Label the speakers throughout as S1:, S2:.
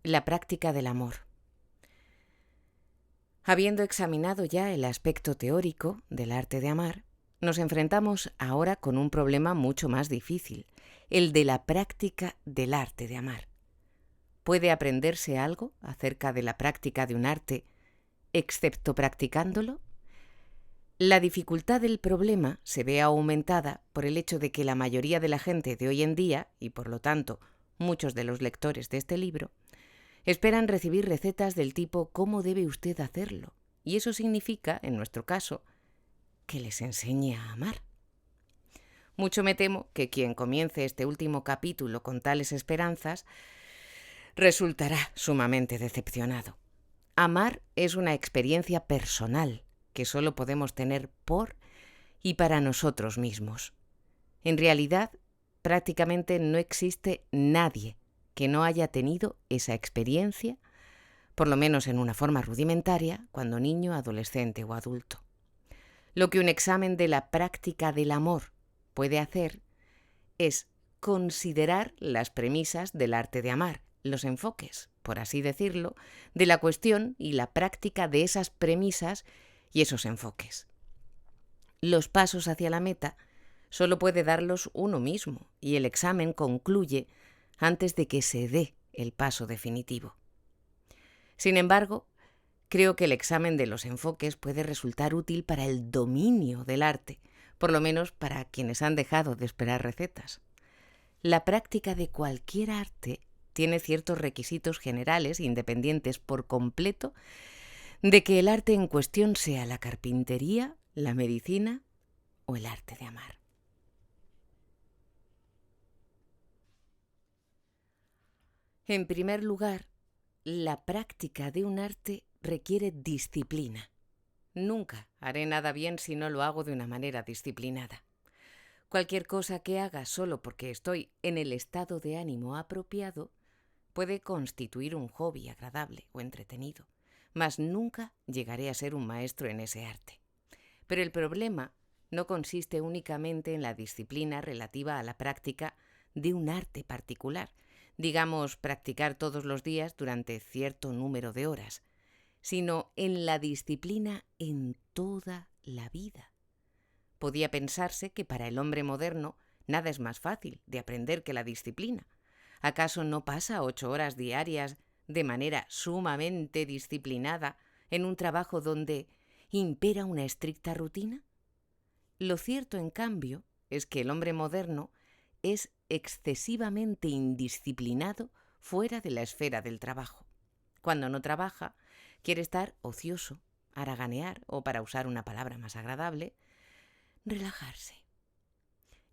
S1: La práctica del amor. Habiendo examinado ya el aspecto teórico del arte de amar, nos enfrentamos ahora con un problema mucho más difícil, el de la práctica del arte de amar. ¿Puede aprenderse algo acerca de la práctica de un arte, excepto practicándolo? La dificultad del problema se ve aumentada por el hecho de que la mayoría de la gente de hoy en día, y por lo tanto muchos de los lectores de este libro, esperan recibir recetas del tipo ¿cómo debe usted hacerlo? Y eso significa, en nuestro caso, que les enseñe a amar. Mucho me temo que quien comience este último capítulo con tales esperanzas resultará sumamente decepcionado. Amar es una experiencia personal que solo podemos tener por y para nosotros mismos. En realidad, prácticamente no existe nadie que no haya tenido esa experiencia, por lo menos en una forma rudimentaria, cuando niño, adolescente o adulto. Lo que un examen de la práctica del amor puede hacer es considerar las premisas del arte de amar, los enfoques, por así decirlo, de la cuestión y la práctica de esas premisas y esos enfoques. Los pasos hacia la meta solo puede darlos uno mismo y el examen concluye antes de que se dé el paso definitivo. Sin embargo, creo que el examen de los enfoques puede resultar útil para el dominio del arte, por lo menos para quienes han dejado de esperar recetas. La práctica de cualquier arte tiene ciertos requisitos generales independientes por completo de que el arte en cuestión sea la carpintería, la medicina o el arte de amar. En primer lugar, la práctica de un arte requiere disciplina. Nunca haré nada bien si no lo hago de una manera disciplinada. Cualquier cosa que haga solo porque estoy en el estado de ánimo apropiado puede constituir un hobby agradable o entretenido, mas nunca llegaré a ser un maestro en ese arte. Pero el problema no consiste únicamente en la disciplina relativa a la práctica de un arte particular, digamos, practicar todos los días durante cierto número de horas, sino en la disciplina en toda la vida. Podía pensarse que para el hombre moderno nada es más fácil de aprender que la disciplina. ¿Acaso no pasa 8 horas diarias de manera sumamente disciplinada en un trabajo donde impera una estricta rutina? Lo cierto, en cambio, es que el hombre moderno es excesivamente indisciplinado fuera de la esfera del trabajo. Cuando no trabaja, quiere estar ocioso, haraganear o, para usar una palabra más agradable, relajarse.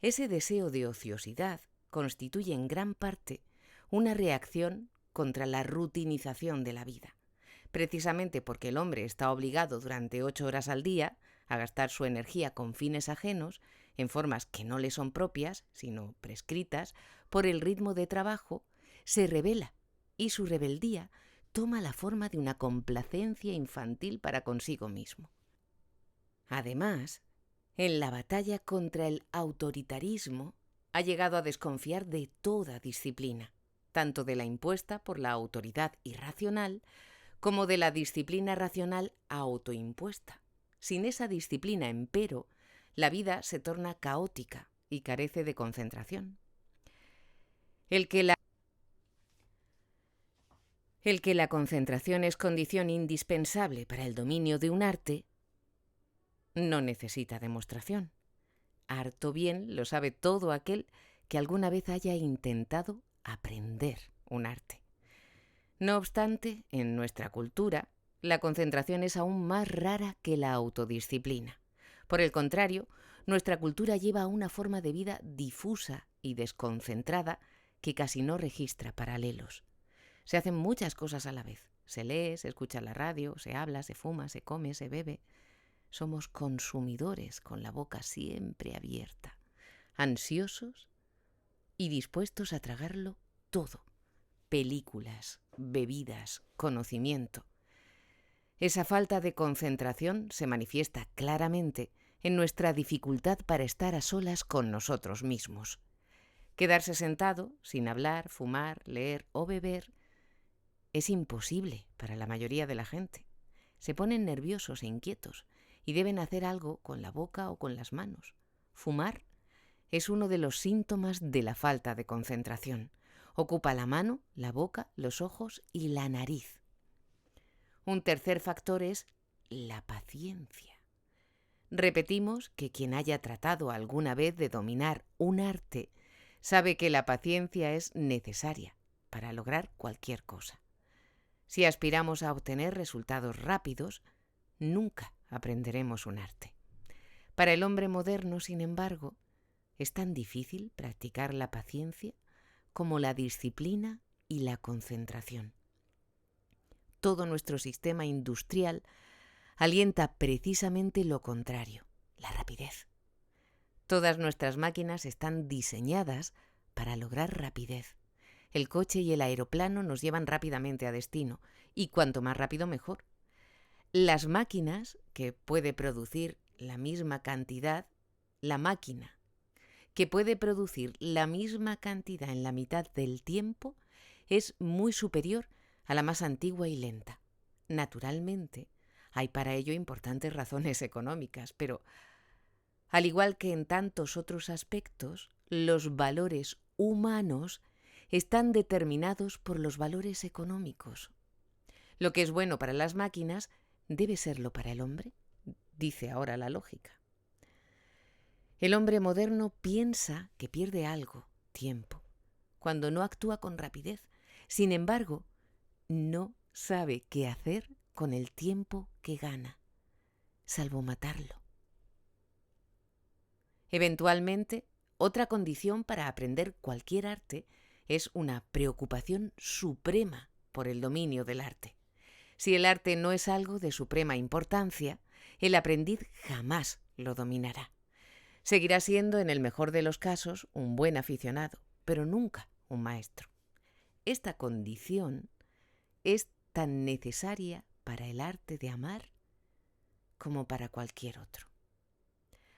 S1: Ese deseo de ociosidad constituye en gran parte una reacción contra la rutinización de la vida, precisamente porque el hombre está obligado durante 8 horas al día a gastar su energía con fines ajenos, en formas que no le son propias, sino prescritas, por el ritmo de trabajo, se rebela y su rebeldía toma la forma de una complacencia infantil para consigo mismo. Además, en la batalla contra el autoritarismo, ha llegado a desconfiar de toda disciplina, tanto de la impuesta por la autoridad irracional como de la disciplina racional autoimpuesta. Sin esa disciplina, empero, la vida se torna caótica y carece de concentración. El que la concentración es condición indispensable para el dominio de un arte no necesita demostración. Harto bien lo sabe todo aquel que alguna vez haya intentado aprender un arte. No obstante, en nuestra cultura, la concentración es aún más rara que la autodisciplina. Por el contrario, nuestra cultura lleva una forma de vida difusa y desconcentrada que casi no registra paralelos. Se hacen muchas cosas a la vez. Se lee, se escucha la radio, se habla, se fuma, se come, se bebe. Somos consumidores con la boca siempre abierta, ansiosos y dispuestos a tragarlo todo. Películas, bebidas, conocimiento. Esa falta de concentración se manifiesta claramente en nuestra dificultad para estar a solas con nosotros mismos. Quedarse sentado, sin hablar, fumar, leer o beber, es imposible para la mayoría de la gente. Se ponen nerviosos e inquietos y deben hacer algo con la boca o con las manos. Fumar es uno de los síntomas de la falta de concentración. Ocupa la mano, la boca, los ojos y la nariz. Un tercer factor es la paciencia. Repetimos que quien haya tratado alguna vez de dominar un arte sabe que la paciencia es necesaria para lograr cualquier cosa. Si aspiramos a obtener resultados rápidos, nunca aprenderemos un arte. Para el hombre moderno, sin embargo, es tan difícil practicar la paciencia como la disciplina y la concentración. Todo nuestro sistema industrial alienta precisamente lo contrario, la rapidez. Todas nuestras máquinas están diseñadas para lograr rapidez. El coche y el aeroplano nos llevan rápidamente a destino, y cuanto más rápido mejor. Las máquinas que puede producir la misma cantidad, la máquina que puede producir la misma cantidad en la mitad del tiempo es muy superior a la más antigua y lenta. Naturalmente, hay para ello importantes razones económicas, pero al igual que en tantos otros aspectos, los valores humanos están determinados por los valores económicos. Lo que es bueno para las máquinas debe serlo para el hombre, dice ahora la lógica. El hombre moderno piensa que pierde algo, tiempo, cuando no actúa con rapidez. Sin embargo, no sabe qué hacer con el tiempo que gana, salvo matarlo. Eventualmente, otra condición para aprender cualquier arte es una preocupación suprema por el dominio del arte. Si el arte no es algo de suprema importancia, el aprendiz jamás lo dominará. Seguirá siendo, en el mejor de los casos, un buen aficionado, pero nunca un maestro. Esta condición es tan necesaria para el arte de amar como para cualquier otro.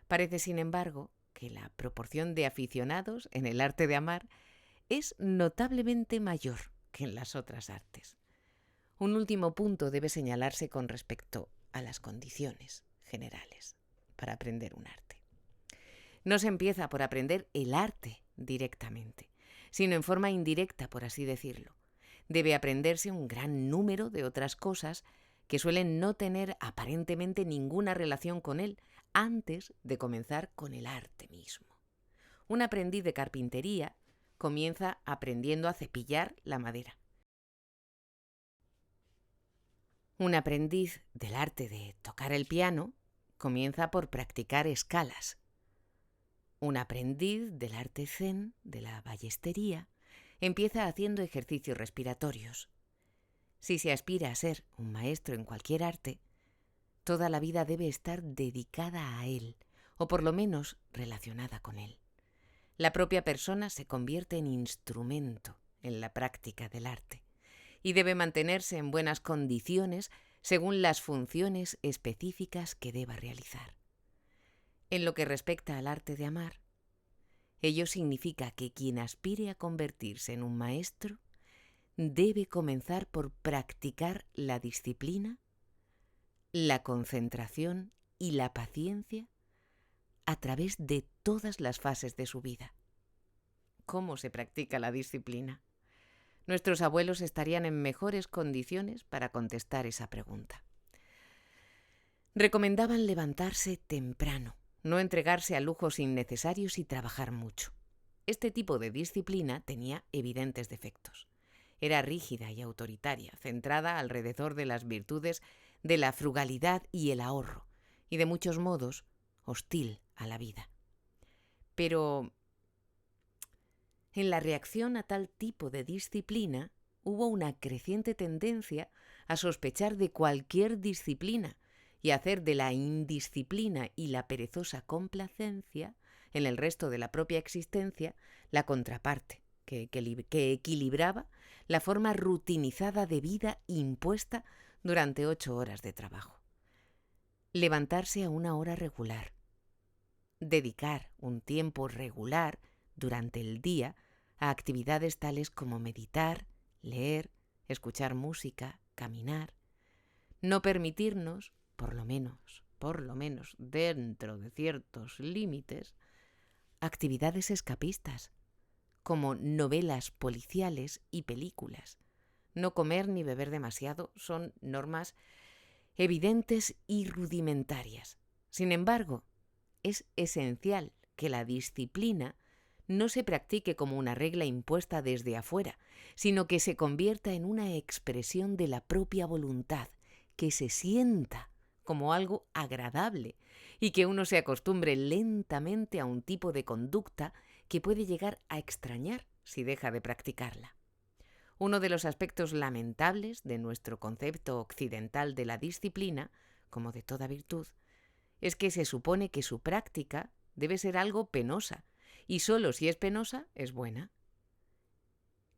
S1: Parece, sin embargo, que la proporción de aficionados en el arte de amar es notablemente mayor que en las otras artes. Un último punto debe señalarse con respecto a las condiciones generales para aprender un arte. No se empieza por aprender el arte directamente, sino en forma indirecta, por así decirlo. Debe aprenderse un gran número de otras cosas que suelen no tener aparentemente ninguna relación con él antes de comenzar con el arte mismo. Un aprendiz de carpintería comienza aprendiendo a cepillar la madera. Un aprendiz del arte de tocar el piano comienza por practicar escalas. Un aprendiz del arte zen, de la ballestería, empieza haciendo ejercicios respiratorios. Si se aspira a ser un maestro en cualquier arte, toda la vida debe estar dedicada a él, o por lo menos relacionada con él. La propia persona se convierte en instrumento en la práctica del arte y debe mantenerse en buenas condiciones según las funciones específicas que deba realizar. En lo que respecta al arte de amar, ello significa que quien aspire a convertirse en un maestro debe comenzar por practicar la disciplina, la concentración y la paciencia a través de todas las fases de su vida. ¿Cómo se practica la disciplina? Nuestros abuelos estarían en mejores condiciones para contestar esa pregunta. Recomendaban levantarse temprano, no entregarse a lujos innecesarios y trabajar mucho. Este tipo de disciplina tenía evidentes defectos. Era rígida y autoritaria, centrada alrededor de las virtudes de la frugalidad y el ahorro, y de muchos modos hostil a la vida. Pero en la reacción a tal tipo de disciplina hubo una creciente tendencia a sospechar de cualquier disciplina y hacer de la indisciplina y la perezosa complacencia en el resto de la propia existencia la contraparte que equilibraba la forma rutinizada de vida impuesta durante 8 horas de trabajo. Levantarse a una hora regular, dedicar un tiempo regular durante el día a actividades tales como meditar, leer, escuchar música, caminar, no permitirnos, por lo menos dentro de ciertos límites, actividades escapistas, como novelas policiales y películas. No comer ni beber demasiado son normas evidentes y rudimentarias. Sin embargo, es esencial que la disciplina no se practique como una regla impuesta desde afuera, sino que se convierta en una expresión de la propia voluntad, que se sienta como algo agradable y que uno se acostumbre lentamente a un tipo de conducta que puede llegar a extrañar si deja de practicarla. Uno de los aspectos lamentables de nuestro concepto occidental de la disciplina, como de toda virtud, es que se supone que su práctica debe ser algo penosa, y solo si es penosa es buena.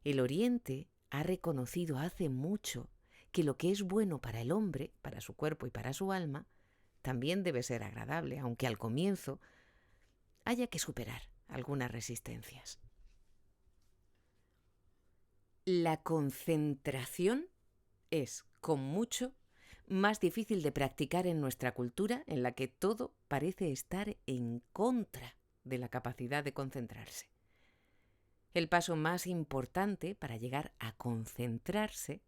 S1: El Oriente ha reconocido hace mucho que lo que es bueno para el hombre, para su cuerpo y para su alma, también debe ser agradable, aunque al comienzo haya que superar algunas resistencias. La concentración es, con mucho, más difícil de practicar en nuestra cultura, en la que todo parece estar en contra de la capacidad de concentrarse. El paso más importante para llegar a concentrarse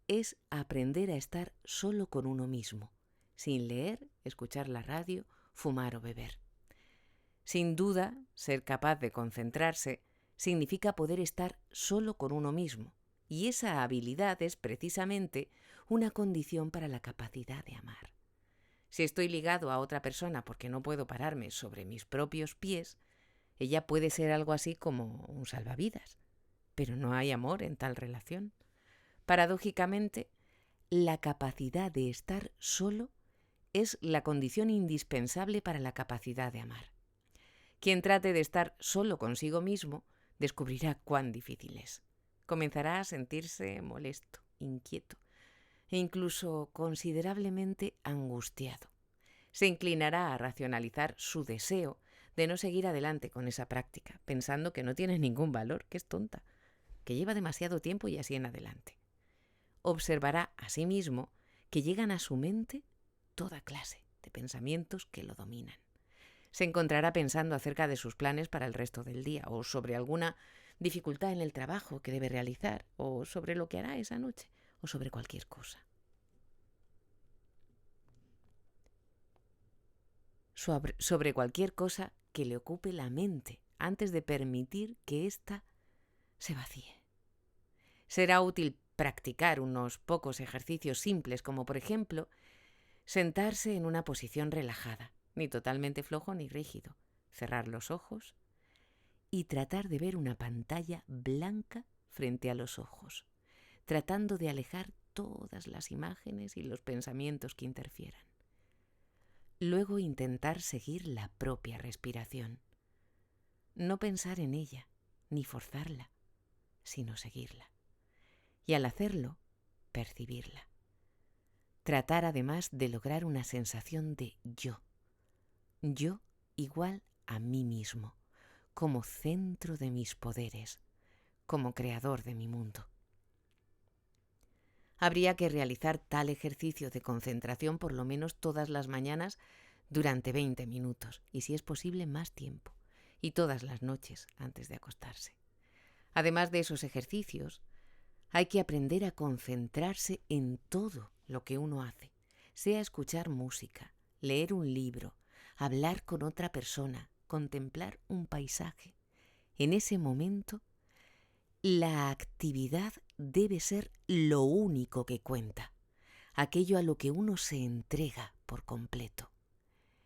S1: es aprender a estar solo con uno mismo, sin leer, escuchar la radio, fumar o beber. Sin duda, ser capaz de concentrarse significa poder estar solo con uno mismo, y esa habilidad es precisamente una condición para la capacidad de amar. Si estoy ligado a otra persona porque no puedo pararme sobre mis propios pies, ella puede ser algo así como un salvavidas, pero no hay amor en tal relación. Paradójicamente, la capacidad de estar solo es la condición indispensable para la capacidad de amar. Quien trate de estar solo consigo mismo descubrirá cuán difícil es. Comenzará a sentirse molesto, inquieto e incluso considerablemente angustiado. Se inclinará a racionalizar su deseo de no seguir adelante con esa práctica, pensando que no tiene ningún valor, que es tonta, que lleva demasiado tiempo y así en adelante. Observará asimismo que llegan a su mente toda clase de pensamientos que lo dominan. Se encontrará pensando acerca de sus planes para el resto del día, o sobre alguna dificultad en el trabajo que debe realizar, o sobre lo que hará esa noche, o sobre cualquier cosa. Sobre cualquier cosa que le ocupe la mente antes de permitir que ésta se vacíe. Será útil practicar unos pocos ejercicios simples, como por ejemplo, sentarse en una posición relajada, ni totalmente flojo ni rígido, cerrar los ojos y tratar de ver una pantalla blanca frente a los ojos, tratando de alejar todas las imágenes y los pensamientos que interfieran. Luego intentar seguir la propia respiración. No pensar en ella, ni forzarla, sino seguirla. Y al hacerlo, percibirla. Tratar además de lograr una sensación de yo. Yo igual a mí mismo, como centro de mis poderes, como creador de mi mundo. Habría que realizar tal ejercicio de concentración por lo menos todas las mañanas durante 20 minutos, y si es posible más tiempo, y todas las noches antes de acostarse. Además de esos ejercicios, hay que aprender a concentrarse en todo lo que uno hace, sea escuchar música, leer un libro, hablar con otra persona, contemplar un paisaje. En ese momento, la actividad debe ser lo único que cuenta, aquello a lo que uno se entrega por completo.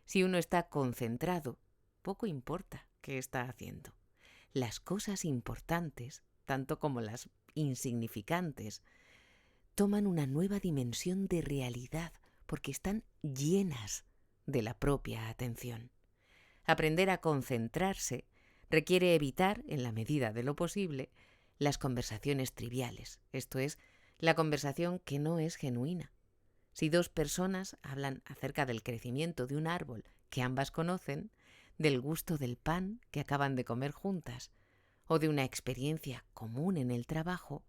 S1: Si uno está concentrado, poco importa qué está haciendo. Las cosas importantes, tanto como las insignificantes, toman una nueva dimensión de realidad porque están llenas de la propia atención. Aprender a concentrarse requiere evitar, en la medida de lo posible, las conversaciones triviales, esto es, la conversación que no es genuina. Si dos personas hablan acerca del crecimiento de un árbol que ambas conocen, del gusto del pan que acaban de comer juntas, o de una experiencia común en el trabajo,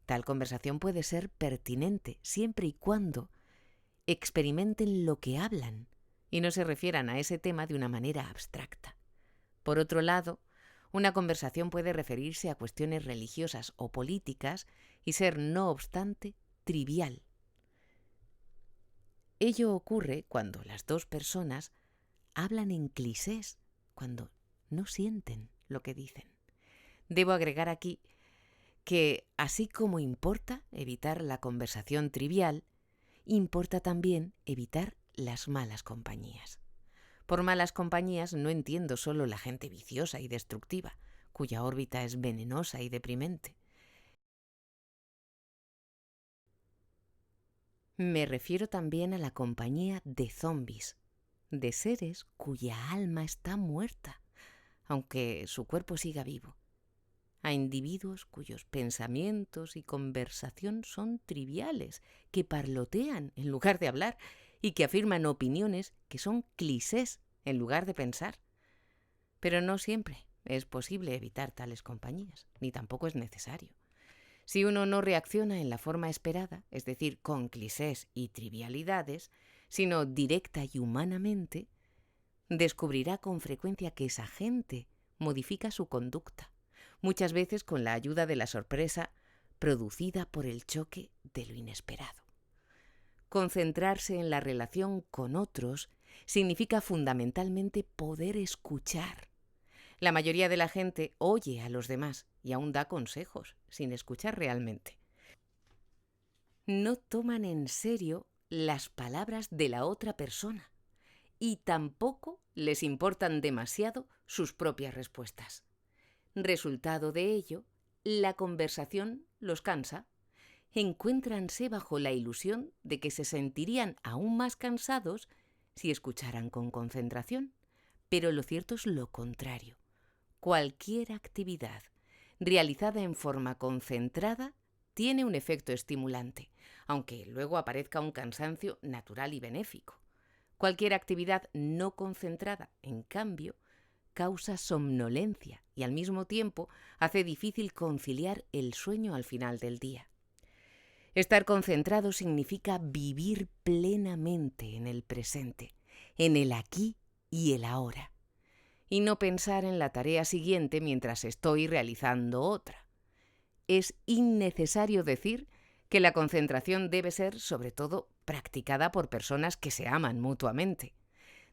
S1: Tal conversación puede ser pertinente siempre y cuando experimenten lo que hablan y no se refieran a ese tema de una manera abstracta. Por otro lado, una conversación puede referirse a cuestiones religiosas o políticas y ser, no obstante, trivial. Ello ocurre cuando las dos personas hablan en clichés, cuando no sienten lo que dicen. Debo agregar aquí que, así como importa evitar la conversación trivial, importa también evitar las malas compañías. Por malas compañías no entiendo solo la gente viciosa y destructiva, cuya órbita es venenosa y deprimente. Me refiero también a la compañía de zombies, de seres cuya alma está muerta, aunque su cuerpo siga vivo. A individuos cuyos pensamientos y conversación son triviales, que parlotean en lugar de hablar y que afirman opiniones que son clichés en lugar de pensar. Pero no siempre es posible evitar tales compañías, ni tampoco es necesario. Si uno no reacciona en la forma esperada, es decir, con clichés y trivialidades, sino directa y humanamente, descubrirá con frecuencia que esa gente modifica su conducta, muchas veces con la ayuda de la sorpresa producida por el choque de lo inesperado. Concentrarse en la relación con otros significa fundamentalmente poder escuchar. La mayoría de la gente oye a los demás y aún da consejos sin escuchar realmente. No toman en serio las palabras de la otra persona y tampoco les importan demasiado sus propias respuestas. Resultado de ello, la conversación los cansa. Encuéntranse bajo la ilusión de que se sentirían aún más cansados si escucharan con concentración, pero lo cierto es lo contrario. Cualquier actividad realizada en forma concentrada tiene un efecto estimulante, aunque luego aparezca un cansancio natural y benéfico. Cualquier actividad no concentrada, en cambio, causa somnolencia y al mismo tiempo hace difícil conciliar el sueño al final del día. Estar concentrado significa vivir plenamente en el presente, en el aquí y el ahora, y no pensar en la tarea siguiente mientras estoy realizando otra. Es innecesario decir que la concentración debe ser, sobre todo, practicada por personas que se aman mutuamente.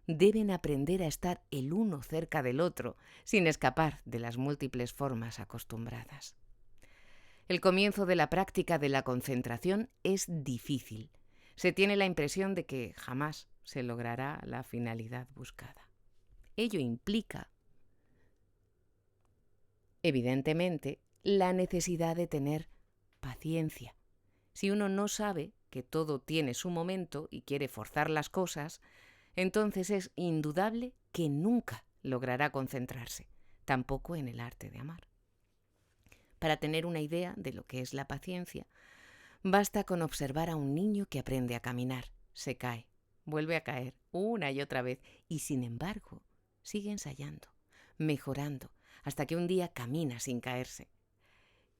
S1: Deben aprender a estar el uno cerca del otro, sin escapar de las múltiples formas acostumbradas. El comienzo de la práctica de la concentración es difícil. Se tiene la impresión de que jamás se logrará la finalidad buscada. Ello implica, evidentemente, la necesidad de tener paciencia. Si uno no sabe que todo tiene su momento y quiere forzar las cosas, entonces es indudable que nunca logrará concentrarse, tampoco en el arte de amar. Para tener una idea de lo que es la paciencia, basta con observar a un niño que aprende a caminar, se cae, vuelve a caer una y otra vez y, sin embargo, sigue ensayando, mejorando, hasta que un día camina sin caerse.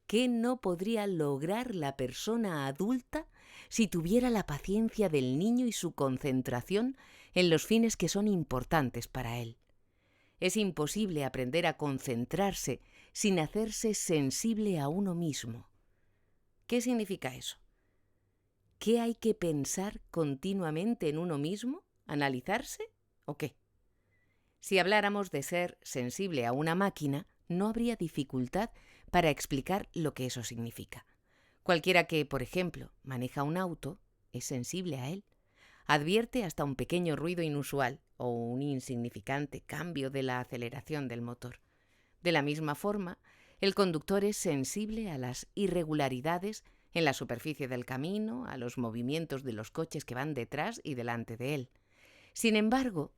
S1: ¿Qué no podría lograr la persona adulta si tuviera la paciencia del niño y su concentración en los fines que son importantes para él? Es imposible aprender a concentrarse sin hacerse sensible a uno mismo. ¿Qué significa eso? ¿Qué hay que pensar continuamente en uno mismo? ¿Analizarse? ¿O qué? Si habláramos de ser sensible a una máquina, no habría dificultad para explicar lo que eso significa. Cualquiera que, por ejemplo, maneja un auto, es sensible a él. Advierte hasta un pequeño ruido inusual o un insignificante cambio de la aceleración del motor. De la misma forma, el conductor es sensible a las irregularidades en la superficie del camino, a los movimientos de los coches que van detrás y delante de él. Sin embargo,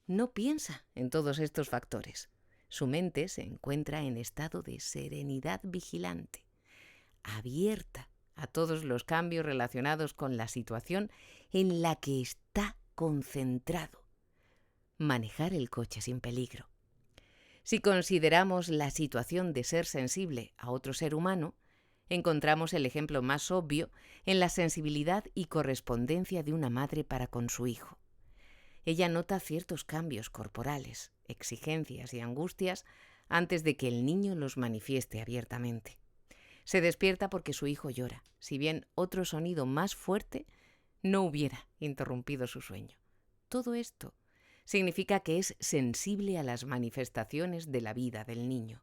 S1: no piensa en todos estos factores. Su mente se encuentra en estado de serenidad vigilante, abierta a todos los cambios relacionados con la situación en la que está concentrado. Manejar el coche sin peligro. Si consideramos la situación de ser sensible a otro ser humano, encontramos el ejemplo más obvio en la sensibilidad y correspondencia de una madre para con su hijo. Ella nota ciertos cambios corporales, exigencias y angustias antes de que el niño los manifieste abiertamente. Se despierta porque su hijo llora, si bien otro sonido más fuerte no hubiera interrumpido su sueño. Todo esto significa que es sensible a las manifestaciones de la vida del niño.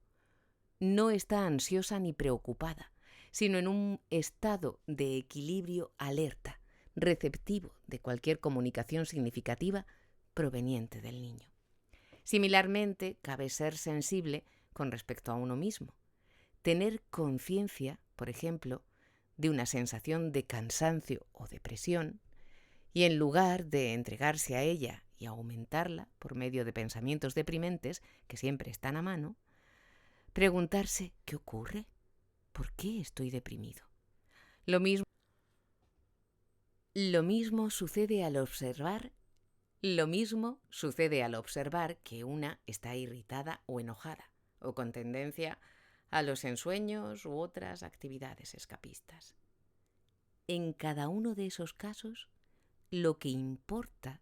S1: No está ansiosa ni preocupada, sino en un estado de equilibrio alerta, receptivo de cualquier comunicación significativa proveniente del niño. Similarmente, cabe ser sensible con respecto a uno mismo. Tener conciencia, por ejemplo, de una sensación de cansancio o depresión, y en lugar de entregarse a ella y aumentarla por medio de pensamientos deprimentes, que siempre están a mano, preguntarse ¿qué ocurre? ¿Por qué estoy deprimido? Lo mismo sucede al observar que una está irritada o enojada, o con tendencia a los ensueños u otras actividades escapistas. En cada uno de esos casos, lo que importa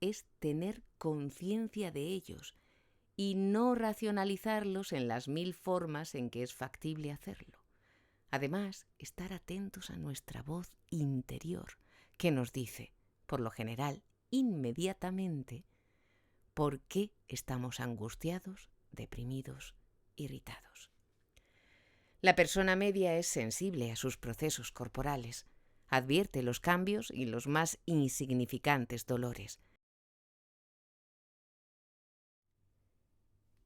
S1: es tener conciencia de ellos y no racionalizarlos en las 1000 formas en que es factible hacerlo. Además, estar atentos a nuestra voz interior, que nos dice, por lo general, inmediatamente, por qué estamos angustiados, deprimidos, irritados. La persona media es sensible a sus procesos corporales, advierte los cambios y los más insignificantes dolores.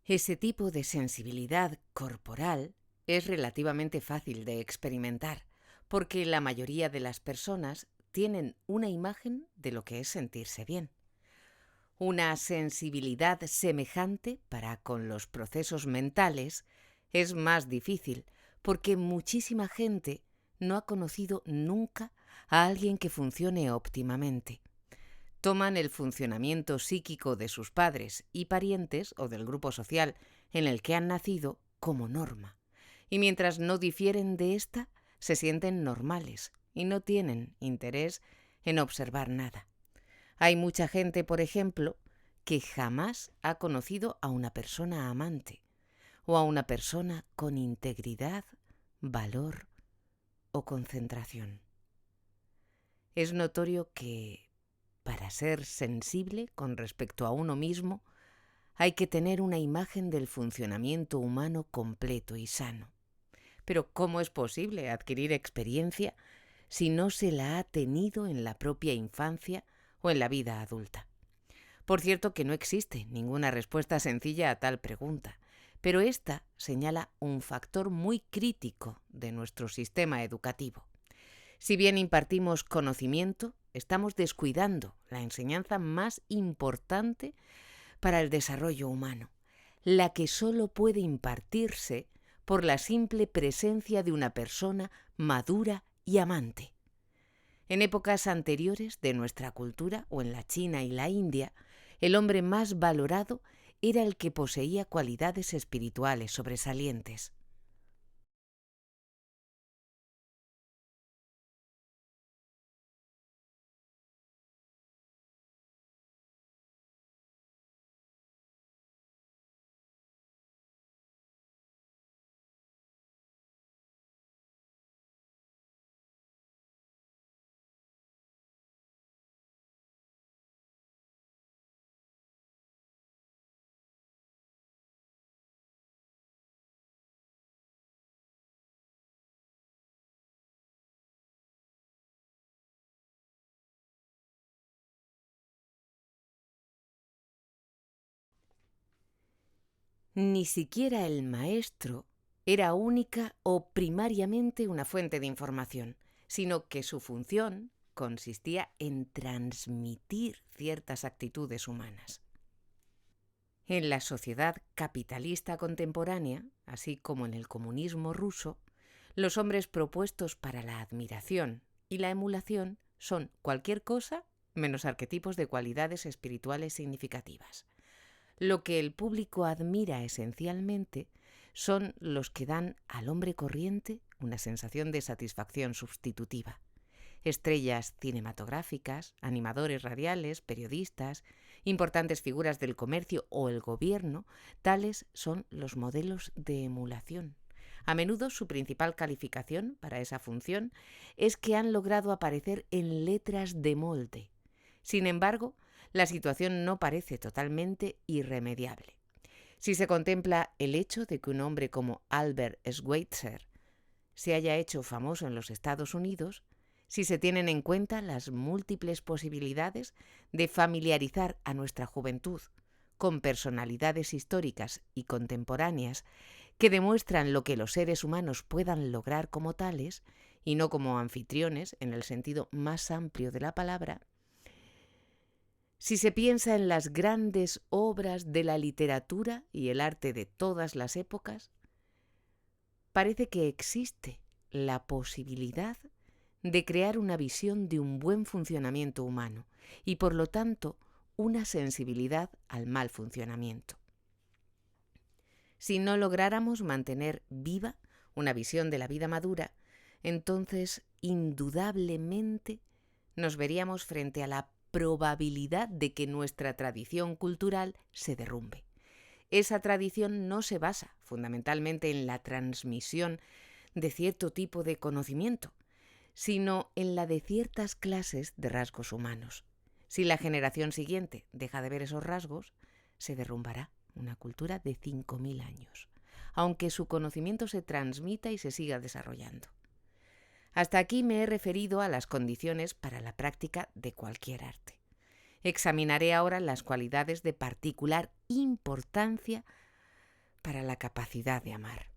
S1: Ese tipo de sensibilidad corporal es relativamente fácil de experimentar, porque la mayoría de las personas tienen una imagen de lo que es sentirse bien. Una sensibilidad semejante para con los procesos mentales es más difícil, porque muchísima gente no ha conocido nunca a alguien que funcione óptimamente. Toman el funcionamiento psíquico de sus padres y parientes o del grupo social en el que han nacido como norma, y mientras no difieren de esta, se sienten normales y no tienen interés en observar nada. Hay mucha gente, por ejemplo, que jamás ha conocido a una persona amante o a una persona con integridad, valor o concentración. Es notorio que, para ser sensible con respecto a uno mismo, hay que tener una imagen del funcionamiento humano completo y sano. Pero ¿cómo es posible adquirir experiencia si no se la ha tenido en la propia infancia o en la vida adulta? Por cierto que no existe ninguna respuesta sencilla a tal pregunta, pero esta señala un factor muy crítico de nuestro sistema educativo. Si bien impartimos conocimiento, estamos descuidando la enseñanza más importante para el desarrollo humano, la que solo puede impartirse por la simple presencia de una persona madura y amante. En épocas anteriores de nuestra cultura, o en la China y la India, el hombre más valorado era el que poseía cualidades espirituales sobresalientes. Ni siquiera el maestro era única o primariamente una fuente de información, sino que su función consistía en transmitir ciertas actitudes humanas. En la sociedad capitalista contemporánea, así como en el comunismo ruso, los hombres propuestos para la admiración y la emulación son cualquier cosa menos arquetipos de cualidades espirituales significativas. Lo que el público admira esencialmente son los que dan al hombre corriente una sensación de satisfacción sustitutiva. Estrellas cinematográficas, animadores radiales, periodistas, importantes figuras del comercio o el gobierno, tales son los modelos de emulación. A menudo su principal calificación para esa función es que han logrado aparecer en letras de molde. Sin embargo, la situación no parece totalmente irremediable. Si se contempla el hecho de que un hombre como Albert Schweitzer se haya hecho famoso en los Estados Unidos, si se tienen en cuenta las múltiples posibilidades de familiarizar a nuestra juventud con personalidades históricas y contemporáneas que demuestran lo que los seres humanos puedan lograr como tales, y no como anfitriones en el sentido más amplio de la palabra, si se piensa en las grandes obras de la literatura y el arte de todas las épocas, parece que existe la posibilidad de crear una visión de un buen funcionamiento humano y, por lo tanto, una sensibilidad al mal funcionamiento. Si no lográramos mantener viva una visión de la vida madura, entonces, indudablemente, nos veríamos frente a la probabilidad de que nuestra tradición cultural se derrumbe. Esa tradición no se basa fundamentalmente en la transmisión de cierto tipo de conocimiento, sino en la de ciertas clases de rasgos humanos. Si la generación siguiente deja de ver esos rasgos, se derrumbará una cultura de 5.000 años, aunque su conocimiento se transmita y se siga desarrollando. Hasta aquí me he referido a las condiciones para la práctica de cualquier arte. Examinaré ahora las cualidades de particular importancia para la capacidad de amar.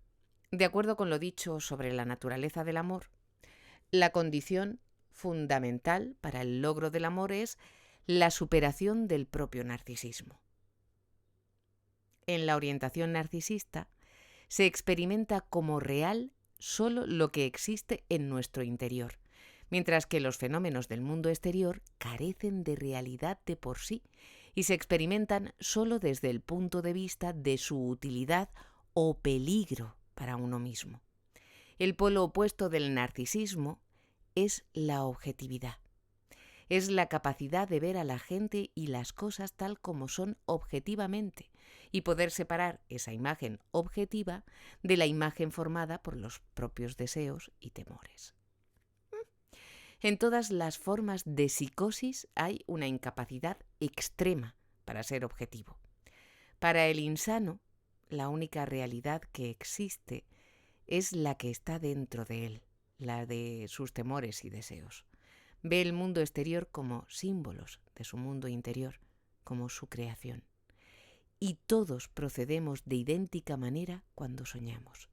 S1: De acuerdo con lo dicho sobre la naturaleza del amor, la condición fundamental para el logro del amor es la superación del propio narcisismo. En la orientación narcisista se experimenta como real solo lo que existe en nuestro interior, mientras que los fenómenos del mundo exterior carecen de realidad de por sí y se experimentan solo desde el punto de vista de su utilidad o peligro para uno mismo. El polo opuesto del narcisismo es la objetividad. Es la capacidad de ver a la gente y las cosas tal como son objetivamente y poder separar esa imagen objetiva de la imagen formada por los propios deseos y temores. En todas las formas de psicosis hay una incapacidad extrema para ser objetivo. Para el insano, la única realidad que existe es la que está dentro de él, la de sus temores y deseos. Ve el mundo exterior como símbolos de su mundo interior, como su creación. Y todos procedemos de idéntica manera cuando soñamos.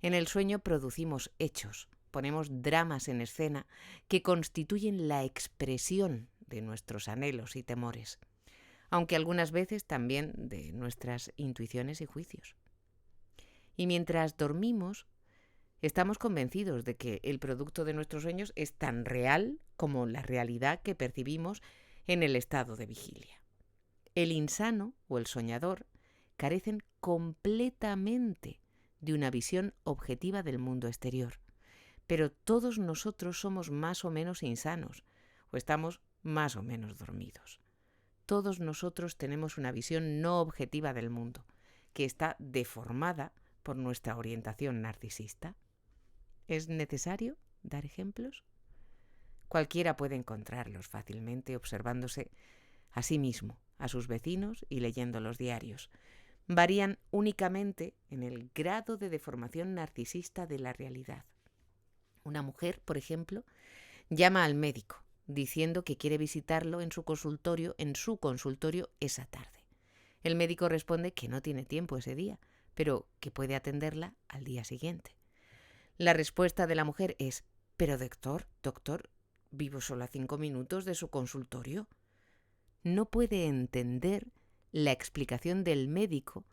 S1: En el sueño producimos hechos, ponemos dramas en escena que constituyen la expresión de nuestros anhelos y temores, aunque algunas veces también de nuestras intuiciones y juicios. Y mientras dormimos, estamos convencidos de que el producto de nuestros sueños es tan real como la realidad que percibimos en el estado de vigilia. El insano o el soñador carecen completamente de una visión objetiva del mundo exterior, pero todos nosotros somos más o menos insanos o estamos más o menos dormidos. Todos nosotros tenemos una visión no objetiva del mundo, que está deformada por nuestra orientación narcisista. ¿Es necesario dar ejemplos? Cualquiera puede encontrarlos fácilmente observándose a sí mismo, a sus vecinos y leyendo los diarios. Varían únicamente en el grado de deformación narcisista de la realidad. Una mujer, por ejemplo, llama al médico diciendo que quiere visitarlo en su consultorio esa tarde. El médico responde que no tiene tiempo ese día, pero que puede atenderla al día siguiente. La respuesta de la mujer es: «Pero doctor, vivo solo a 5 minutos de su consultorio». No puede entender la explicación del médico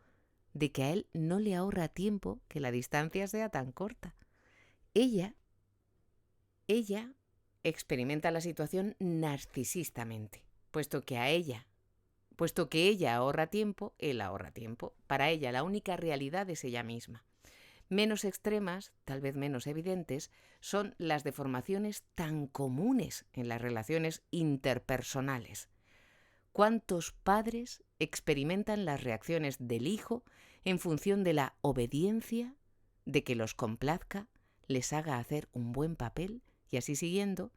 S1: de que a él no le ahorra tiempo que la distancia sea tan corta. Ella experimenta la situación narcisistamente, puesto que ella ahorra tiempo, él ahorra tiempo. Para ella la única realidad es ella misma. Menos extremas, tal vez menos evidentes, son las deformaciones tan comunes en las relaciones interpersonales. ¿Cuántos padres experimentan las reacciones del hijo en función de la obediencia, de que los complazca, les haga hacer un buen papel y así siguiendo,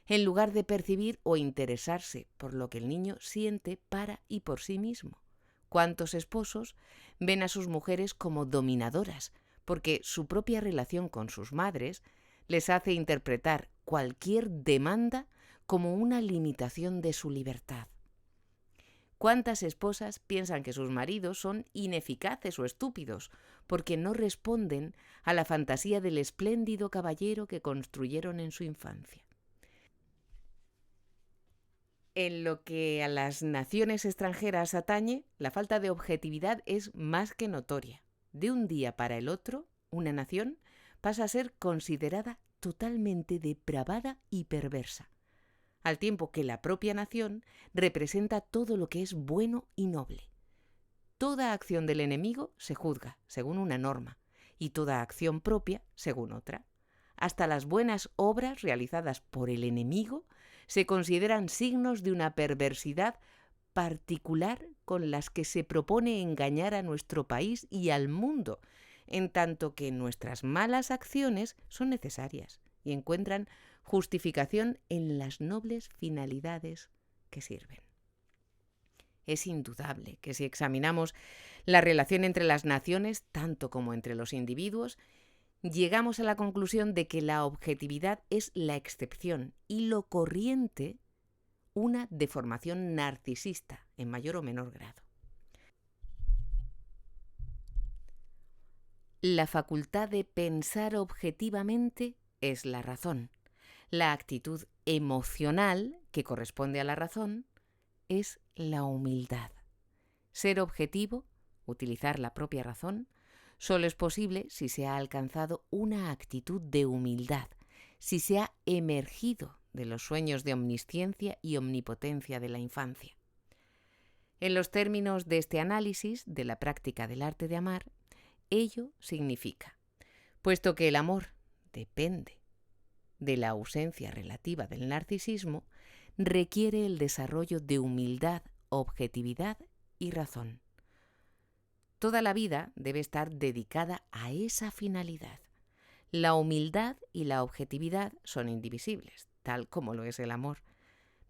S1: en lugar de percibir o interesarse por lo que el niño siente para y por sí mismo? ¿Cuántos esposos ven a sus mujeres como dominadoras porque su propia relación con sus madres les hace interpretar cualquier demanda como una limitación de su libertad? ¿Cuántas esposas piensan que sus maridos son ineficaces o estúpidos porque no responden a la fantasía del espléndido caballero que construyeron en su infancia? En lo que a las naciones extranjeras atañe, la falta de objetividad es más que notoria. De un día para el otro, una nación pasa a ser considerada totalmente depravada y perversa, al tiempo que la propia nación representa todo lo que es bueno y noble. Toda acción del enemigo se juzga según una norma y toda acción propia según otra. Hasta las buenas obras realizadas por el enemigo se consideran signos de una perversidad particular con las que se propone engañar a nuestro país y al mundo, en tanto que nuestras malas acciones son necesarias y encuentran justificación en las nobles finalidades que sirven. Es indudable que si examinamos la relación entre las naciones, tanto como entre los individuos, llegamos a la conclusión de que la objetividad es la excepción y lo corriente una deformación narcisista en mayor o menor grado. La facultad de pensar objetivamente es la razón. La actitud emocional, que corresponde a la razón, es la humildad. Ser objetivo, utilizar la propia razón, solo es posible si se ha alcanzado una actitud de humildad, si se ha emergido de los sueños de omnisciencia y omnipotencia de la infancia. En los términos de este análisis de la práctica del arte de amar, ello significa, puesto que el amor depende de la ausencia relativa del narcisismo, requiere el desarrollo de humildad, objetividad y razón. Toda la vida debe estar dedicada a esa finalidad. La humildad y la objetividad son indivisibles, tal como lo es el amor.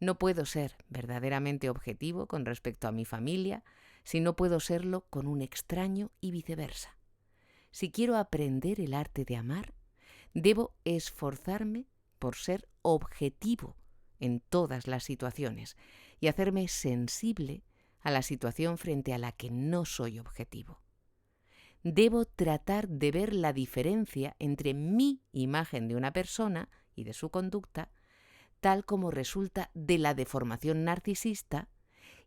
S1: No puedo ser verdaderamente objetivo con respecto a mi familia si no puedo serlo con un extraño y viceversa. Si quiero aprender el arte de amar, debo esforzarme por ser objetivo en todas las situaciones y hacerme sensible a la situación frente a la que no soy objetivo. Debo tratar de ver la diferencia entre mi imagen de una persona y de su conducta, tal como resulta de la deformación narcisista,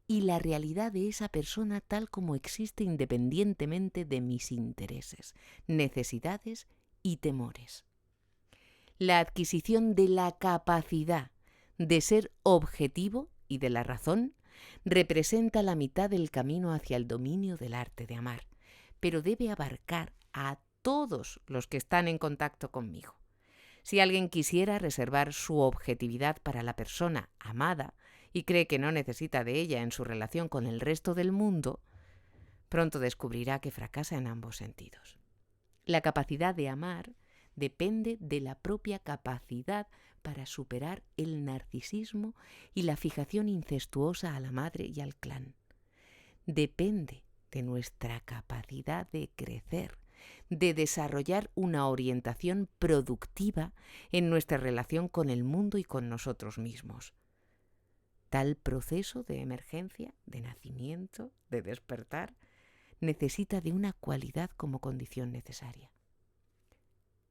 S1: y la realidad de esa persona tal como existe independientemente de mis intereses, necesidades y temores. La adquisición de la capacidad de ser objetivo y de la razón representa la mitad del camino hacia el dominio del arte de amar, pero debe abarcar a todos los que están en contacto conmigo. Si alguien quisiera reservar su objetividad para la persona amada y cree que no necesita de ella en su relación con el resto del mundo, pronto descubrirá que fracasa en ambos sentidos. La capacidad de amar depende de la propia capacidad para superar el narcisismo y la fijación incestuosa a la madre y al clan. Depende de nuestra capacidad de crecer, de desarrollar una orientación productiva en nuestra relación con el mundo y con nosotros mismos. Tal proceso de emergencia, de nacimiento, de despertar, necesita de una cualidad como condición necesaria: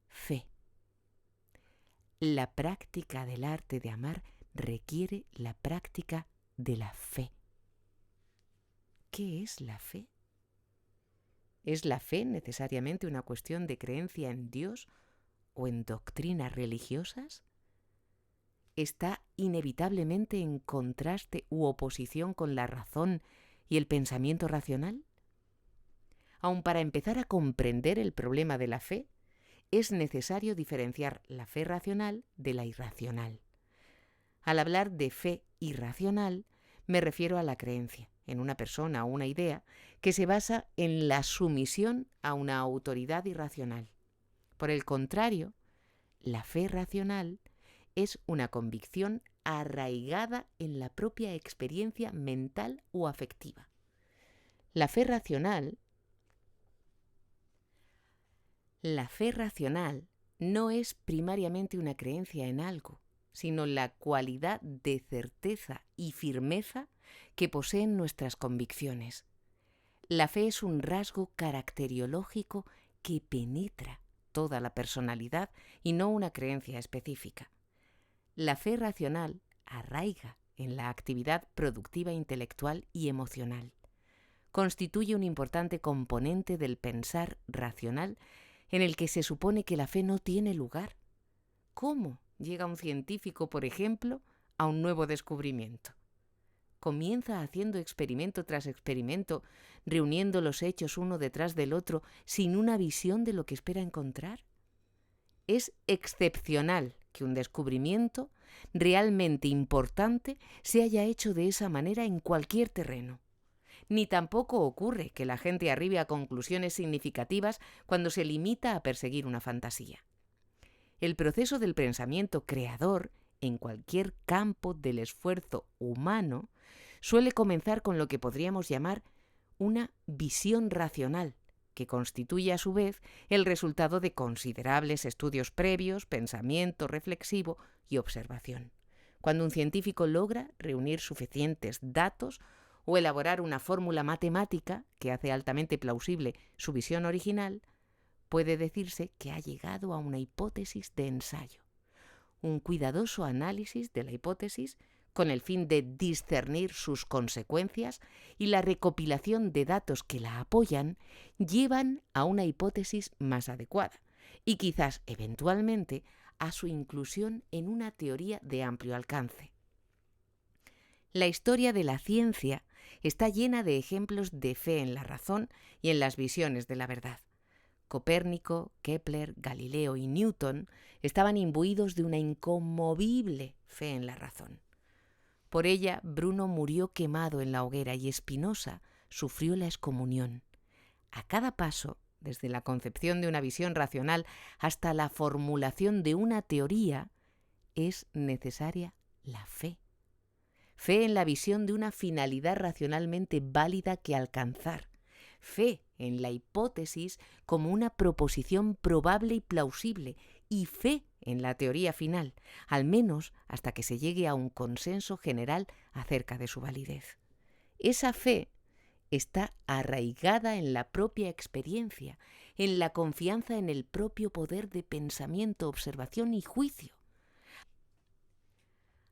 S1: fe. La práctica del arte de amar requiere la práctica de la fe. ¿Qué es la fe? ¿Es la fe necesariamente una cuestión de creencia en Dios o en doctrinas religiosas? ¿Está inevitablemente en contraste u oposición con la razón y el pensamiento racional? Aun para empezar a comprender el problema de la fe, es necesario diferenciar la fe racional de la irracional. Al hablar de fe irracional, me refiero a la creencia en una persona o una idea que se basa en la sumisión a una autoridad irracional. Por el contrario, la fe racional es una convicción arraigada en la propia experiencia mental o afectiva. La fe racional no es primariamente una creencia en algo, sino la cualidad de certeza y firmeza que poseen nuestras convicciones. La fe es un rasgo caracteriológico que penetra toda la personalidad y no una creencia específica. La fe racional arraiga en la actividad productiva intelectual y emocional. Constituye un importante componente del pensar racional en el que se supone que la fe no tiene lugar. ¿Cómo llega un científico, por ejemplo, a un nuevo descubrimiento? Comienza haciendo experimento tras experimento, reuniendo los hechos uno detrás del otro, sin una visión de lo que espera encontrar. Es excepcional que un descubrimiento realmente importante se haya hecho de esa manera en cualquier terreno. Ni tampoco ocurre que la gente arribe a conclusiones significativas cuando se limita a perseguir una fantasía. El proceso del pensamiento creador, en cualquier campo del esfuerzo humano, suele comenzar con lo que podríamos llamar una visión racional, que constituye a su vez el resultado de considerables estudios previos, pensamiento reflexivo y observación. Cuando un científico logra reunir suficientes datos o elaborar una fórmula matemática que hace altamente plausible su visión original, puede decirse que ha llegado a una hipótesis de ensayo. Un cuidadoso análisis de la hipótesis con el fin de discernir sus consecuencias y la recopilación de datos que la apoyan llevan a una hipótesis más adecuada y quizás eventualmente a su inclusión en una teoría de amplio alcance. La historia de la ciencia está llena de ejemplos de fe en la razón y en las visiones de la verdad. Copérnico, Kepler, Galileo y Newton estaban imbuidos de una inconmovible fe en la razón. Por ella, Bruno murió quemado en la hoguera y Spinoza sufrió la excomunión. A cada paso, desde la concepción de una visión racional hasta la formulación de una teoría, es necesaria la fe. Fe en la visión de una finalidad racionalmente válida que alcanzar. Fe en la hipótesis como una proposición probable y plausible, y fe en la teoría final, al menos hasta que se llegue a un consenso general acerca de su validez. Esa fe está arraigada en la propia experiencia, en la confianza en el propio poder de pensamiento, observación y juicio.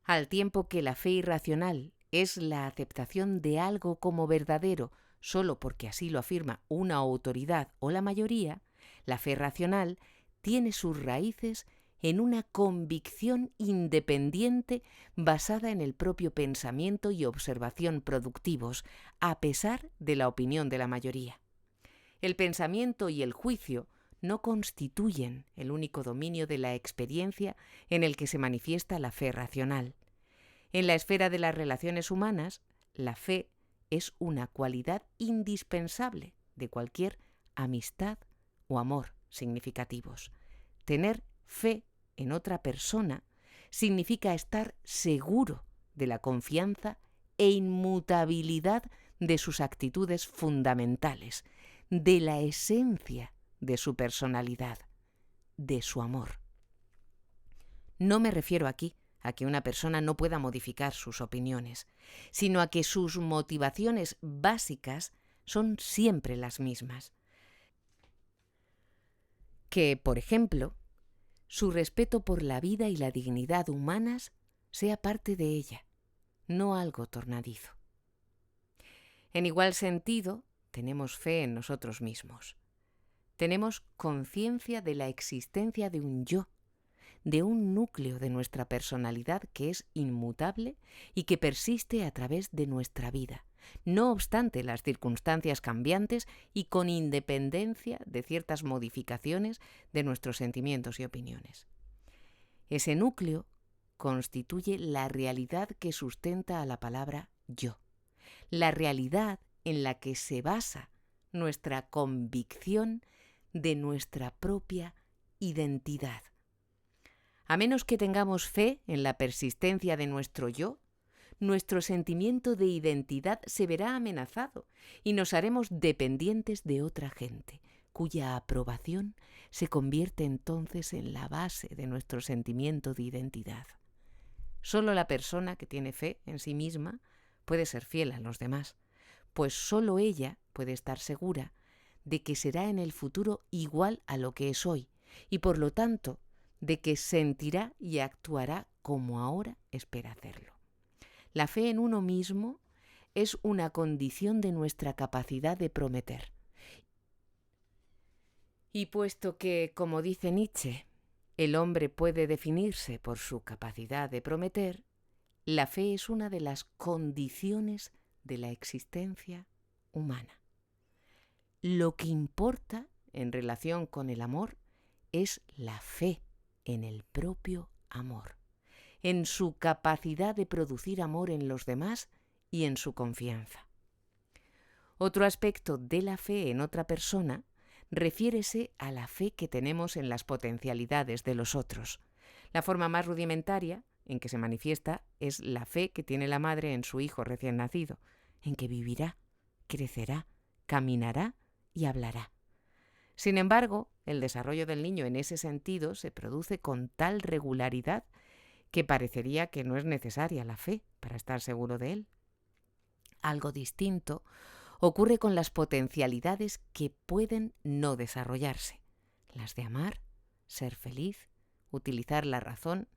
S1: Al tiempo que la fe irracional es la aceptación de algo como verdadero solo porque así lo afirma una autoridad o la mayoría, la fe racional tiene sus raíces en una convicción independiente basada en el propio pensamiento y observación productivos, a pesar de la opinión de la mayoría. El pensamiento y el juicio no constituyen el único dominio de la experiencia en el que se manifiesta la fe racional. En la esfera de las relaciones humanas, la fe es una cualidad indispensable de cualquier amistad o amor significativos. Tener fe en otra persona significa estar seguro de la confianza e inmutabilidad de sus actitudes fundamentales, de la esencia de su personalidad, de su amor. No me refiero aquí a que una persona no pueda modificar sus opiniones, sino a que sus motivaciones básicas son siempre las mismas. Que, por ejemplo, su respeto por la vida y la dignidad humanas sea parte de ella, no algo tornadizo. En igual sentido, tenemos fe en nosotros mismos. Tenemos conciencia de la existencia de un yo, de un núcleo de nuestra personalidad que es inmutable y que persiste a través de nuestra vida, no obstante las circunstancias cambiantes y con independencia de ciertas modificaciones de nuestros sentimientos y opiniones. Ese núcleo constituye la realidad que sustenta a la palabra yo, la realidad en la que se basa nuestra convicción de nuestra propia identidad. A menos que tengamos fe en la persistencia de nuestro yo, nuestro sentimiento de identidad se verá amenazado y nos haremos dependientes de otra gente, cuya aprobación se convierte entonces en la base de nuestro sentimiento de identidad. Solo la persona que tiene fe en sí misma puede ser fiel a los demás, pues solo ella puede estar segura de que será en el futuro igual a lo que es hoy y por lo tanto de que sentirá y actuará como ahora espera hacerlo. La fe en uno mismo es una condición de nuestra capacidad de prometer. Y puesto que, como dice Nietzsche, el hombre puede definirse por su capacidad de prometer, la fe es una de las condiciones de la existencia humana. Lo que importa en relación con el amor es la fe en el propio amor, en su capacidad de producir amor en los demás y en su confianza. Otro aspecto de la fe en otra persona refiérese a la fe que tenemos en las potencialidades de los otros. La forma más rudimentaria en que se manifiesta es la fe que tiene la madre en su hijo recién nacido, en que vivirá, crecerá, caminará y hablará. Sin embargo, el desarrollo del niño en ese sentido se produce con tal regularidad que parecería que no es necesaria la fe para estar seguro de él. Algo distinto ocurre con las potencialidades que pueden no desarrollarse, las de amar, ser feliz, utilizar la razón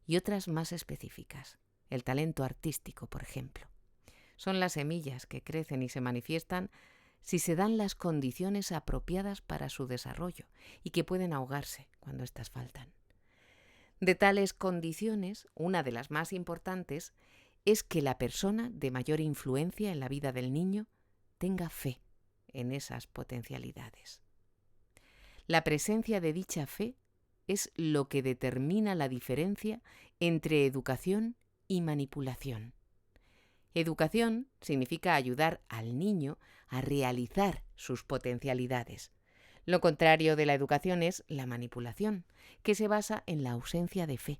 S1: y otras más específicas, el talento artístico, por ejemplo. Son las semillas que crecen y se manifiestan si se dan las condiciones apropiadas para su desarrollo y que pueden ahogarse cuando éstas faltan. De tales condiciones, una de las más importantes es que la persona de mayor influencia en la vida del niño tenga fe en esas potencialidades. La presencia de dicha fe es lo que determina la diferencia entre educación y manipulación. Educación significa ayudar al niño a realizar sus potencialidades. Lo contrario de la educación es la manipulación, que se basa en la ausencia de fe,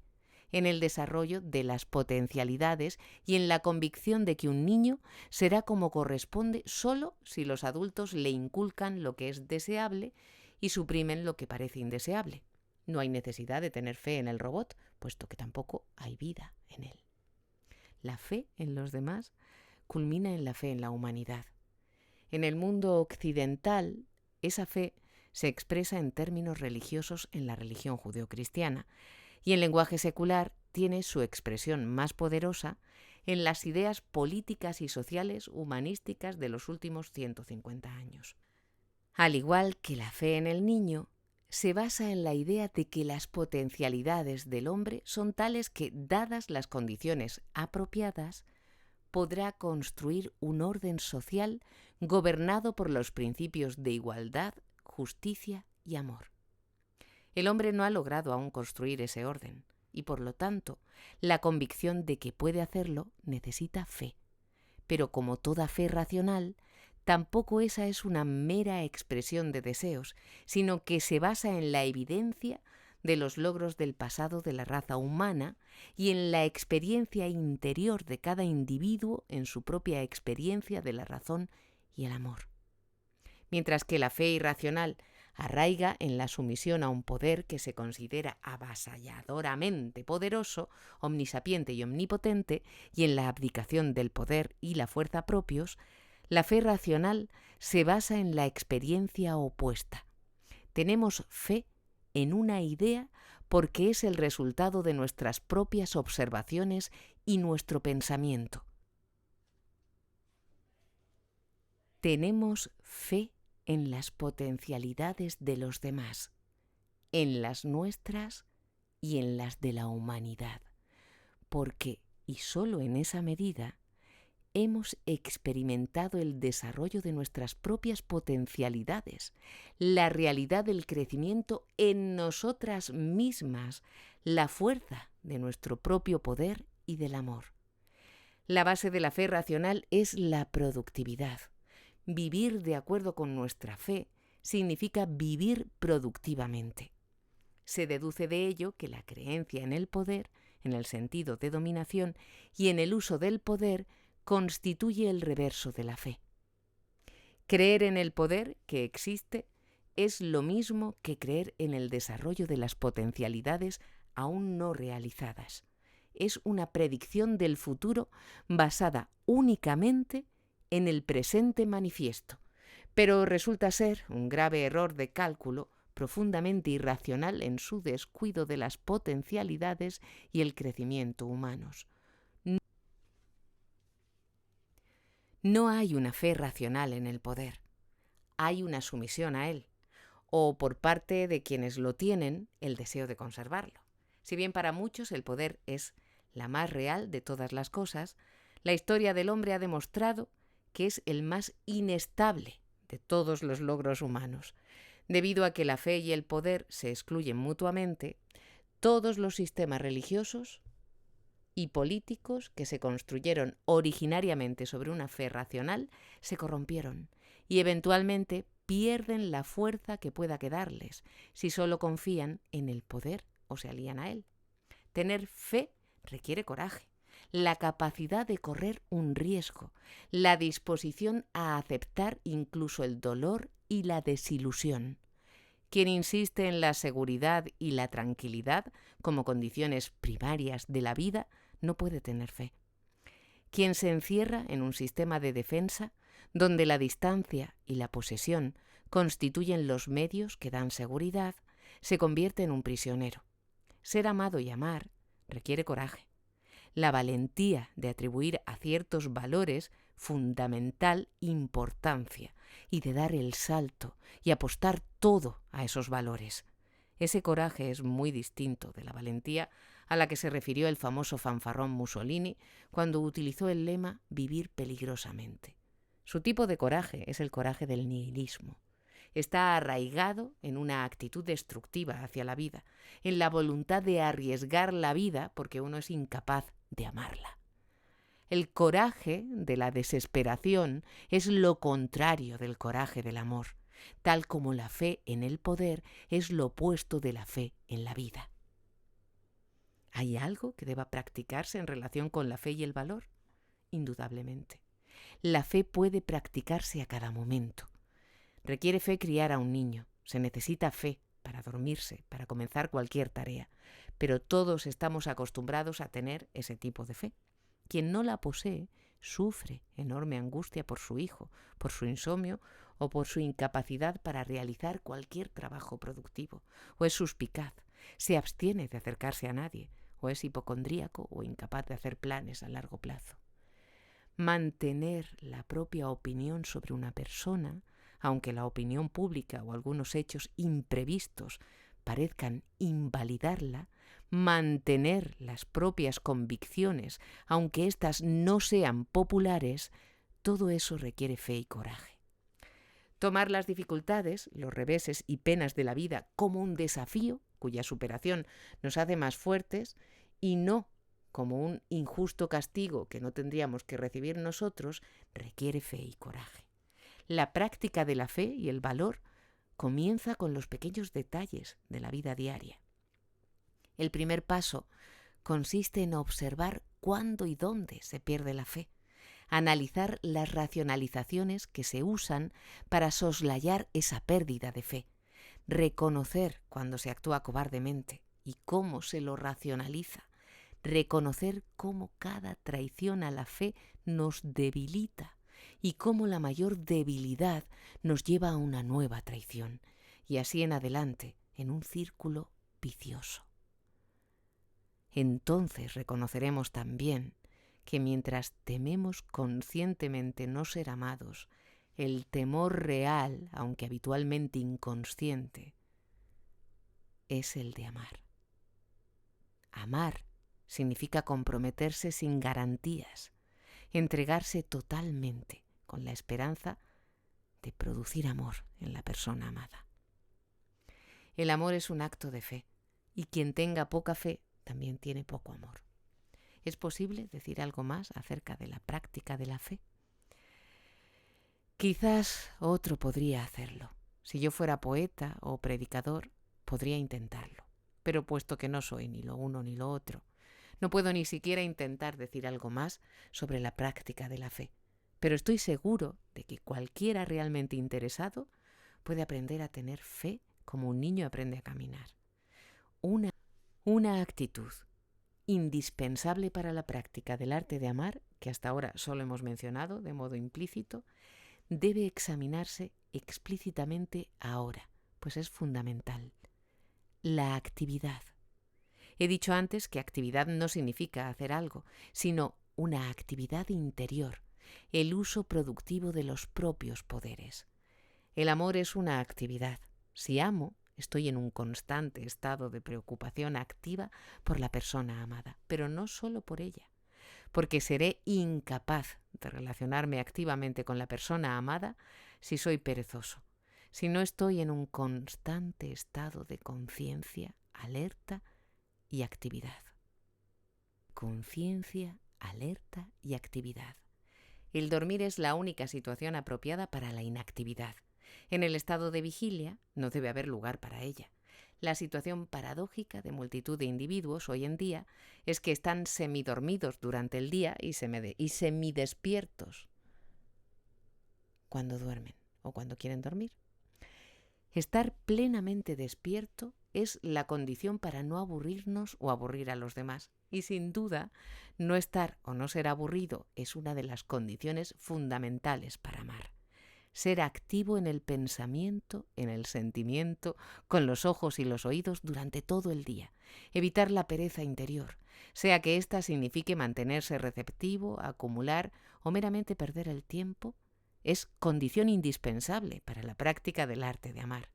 S1: en el desarrollo de las potencialidades y en la convicción de que un niño será como corresponde solo si los adultos le inculcan lo que es deseable y suprimen lo que parece indeseable. No hay necesidad de tener fe en el robot, puesto que tampoco hay vida en él. La fe en los demás culmina en la fe en la humanidad. En el mundo occidental, esa fe se expresa en términos religiosos en la religión judeocristiana y en lenguaje secular tiene su expresión más poderosa en las ideas políticas y sociales humanísticas de los últimos 150 años. Al igual que la fe en el niño, se basa en la idea de que las potencialidades del hombre son tales que, dadas las condiciones apropiadas, podrá construir un orden social gobernado por los principios de igualdad, justicia y amor. El hombre no ha logrado aún construir ese orden y, por lo tanto, la convicción de que puede hacerlo necesita fe. Pero como toda fe racional, tampoco esa es una mera expresión de deseos, sino que se basa en la evidencia de los logros del pasado de la raza humana y en la experiencia interior de cada individuo en su propia experiencia de la razón y el amor. Mientras que la fe irracional arraiga en la sumisión a un poder que se considera avasalladoramente poderoso, omnisapiente y omnipotente, y en la abdicación del poder y la fuerza propios, la fe racional se basa en la experiencia opuesta. Tenemos fe en una idea porque es el resultado de nuestras propias observaciones y nuestro pensamiento. Tenemos fe en las potencialidades de los demás, en las nuestras y en las de la humanidad, porque, y solo en esa medida, hemos experimentado el desarrollo de nuestras propias potencialidades, la realidad del crecimiento en nosotras mismas, la fuerza de nuestro propio poder y del amor. La base de la fe racional es la productividad. Vivir de acuerdo con nuestra fe significa vivir productivamente. Se deduce de ello que la creencia en el poder, en el sentido de dominación, y en el uso del poder constituye el reverso de la fe. Creer en el poder que existe es lo mismo que creer en el desarrollo de las potencialidades aún no realizadas. Es una predicción del futuro basada únicamente en el presente manifiesto, pero resulta ser un grave error de cálculo profundamente irracional en su descuido de las potencialidades y el crecimiento humanos. No hay una fe racional en el poder, hay una sumisión a él, o por parte de quienes lo tienen, el deseo de conservarlo. Si bien para muchos el poder es la más real de todas las cosas, la historia del hombre ha demostrado que es el más inestable de todos los logros humanos. Debido a que la fe y el poder se excluyen mutuamente, todos los sistemas religiosos y políticos que se construyeron originariamente sobre una fe racional se corrompieron y eventualmente pierden la fuerza que pueda quedarles si solo confían en el poder o se alían a él. Tener fe requiere coraje, la capacidad de correr un riesgo, la disposición a aceptar incluso el dolor y la desilusión. Quien insiste en la seguridad y la tranquilidad como condiciones primarias de la vida no puede tener fe. Quien se encierra en un sistema de defensa donde la distancia y la posesión constituyen los medios que dan seguridad, se convierte en un prisionero. Ser amado y amar requiere coraje. La valentía de atribuir a ciertos valores fundamental importancia y de dar el salto y apostar todo a esos valores. Ese coraje es muy distinto de la valentía a la que se refirió el famoso fanfarrón Mussolini cuando utilizó el lema «vivir peligrosamente». Su tipo de coraje es el coraje del nihilismo. Está arraigado en una actitud destructiva hacia la vida, en la voluntad de arriesgar la vida porque uno es incapaz de amarla. El coraje de la desesperación es lo contrario del coraje del amor, tal como la fe en el poder es lo opuesto de la fe en la vida. ¿Hay algo que deba practicarse en relación con la fe y el valor? Indudablemente. La fe puede practicarse a cada momento. Requiere fe criar a un niño. Se necesita fe para dormirse, para comenzar cualquier tarea. Pero todos estamos acostumbrados a tener ese tipo de fe. Quien no la posee sufre enorme angustia por su hijo, por su insomnio o por su incapacidad para realizar cualquier trabajo productivo. O es suspicaz, se abstiene de acercarse a nadie, o es hipocondríaco o incapaz de hacer planes a largo plazo. Mantener la propia opinión sobre una persona, aunque la opinión pública o algunos hechos imprevistos parezcan invalidarla, mantener las propias convicciones, aunque éstas no sean populares, todo eso requiere fe y coraje. Tomar las dificultades, los reveses y penas de la vida como un desafío, cuya superación nos hace más fuertes, y no como un injusto castigo que no tendríamos que recibir nosotros, requiere fe y coraje. La práctica de la fe y el valor comienza con los pequeños detalles de la vida diaria. El primer paso consiste en observar cuándo y dónde se pierde la fe, analizar las racionalizaciones que se usan para soslayar esa pérdida de fe, reconocer cuando se actúa cobardemente y cómo se lo racionaliza, reconocer cómo cada traición a la fe nos debilita y cómo la mayor debilidad nos lleva a una nueva traición, y así en adelante, en un círculo vicioso. Entonces reconoceremos también que mientras tememos conscientemente no ser amados, el temor real, aunque habitualmente inconsciente, es el de amar. Amar significa comprometerse sin garantías. entregarse totalmente con la esperanza de producir amor en la persona amada. El amor es un acto de fe, y quien tenga poca fe también tiene poco amor. ¿Es posible decir algo más acerca de la práctica de la fe? Quizás otro podría hacerlo. Si yo fuera poeta o predicador, podría intentarlo. Pero puesto que no soy ni lo uno ni lo otro, no puedo ni siquiera intentar decir algo más sobre la práctica de la fe. Pero estoy seguro de que cualquiera realmente interesado puede aprender a tener fe como un niño aprende a caminar. Una actitud indispensable para la práctica del arte de amar, que hasta ahora solo hemos mencionado de modo implícito, debe examinarse explícitamente ahora, pues es fundamental. La actividad. He dicho antes que actividad no significa hacer algo, sino una actividad interior, el uso productivo de los propios poderes. El amor es una actividad. Si amo, estoy en un constante estado de preocupación activa por la persona amada, pero no solo por ella, porque seré incapaz de relacionarme activamente con la persona amada si soy perezoso, si no estoy en un constante estado de conciencia, alerta y actividad. Conciencia, alerta y actividad. El dormir es la única situación apropiada para la inactividad. En el estado de vigilia no debe haber lugar para ella. La situación paradójica de multitud de individuos hoy en día es que están semidormidos durante el día y semidespiertos cuando duermen o cuando quieren dormir. Estar plenamente despierto es la condición para no aburrirnos o aburrir a los demás. Y sin duda, no estar o no ser aburrido es una de las condiciones fundamentales para amar. Ser activo en el pensamiento, en el sentimiento, con los ojos y los oídos durante todo el día. Evitar la pereza interior, sea que ésta signifique mantenerse receptivo, acumular o meramente perder el tiempo, es condición indispensable para la práctica del arte de amar.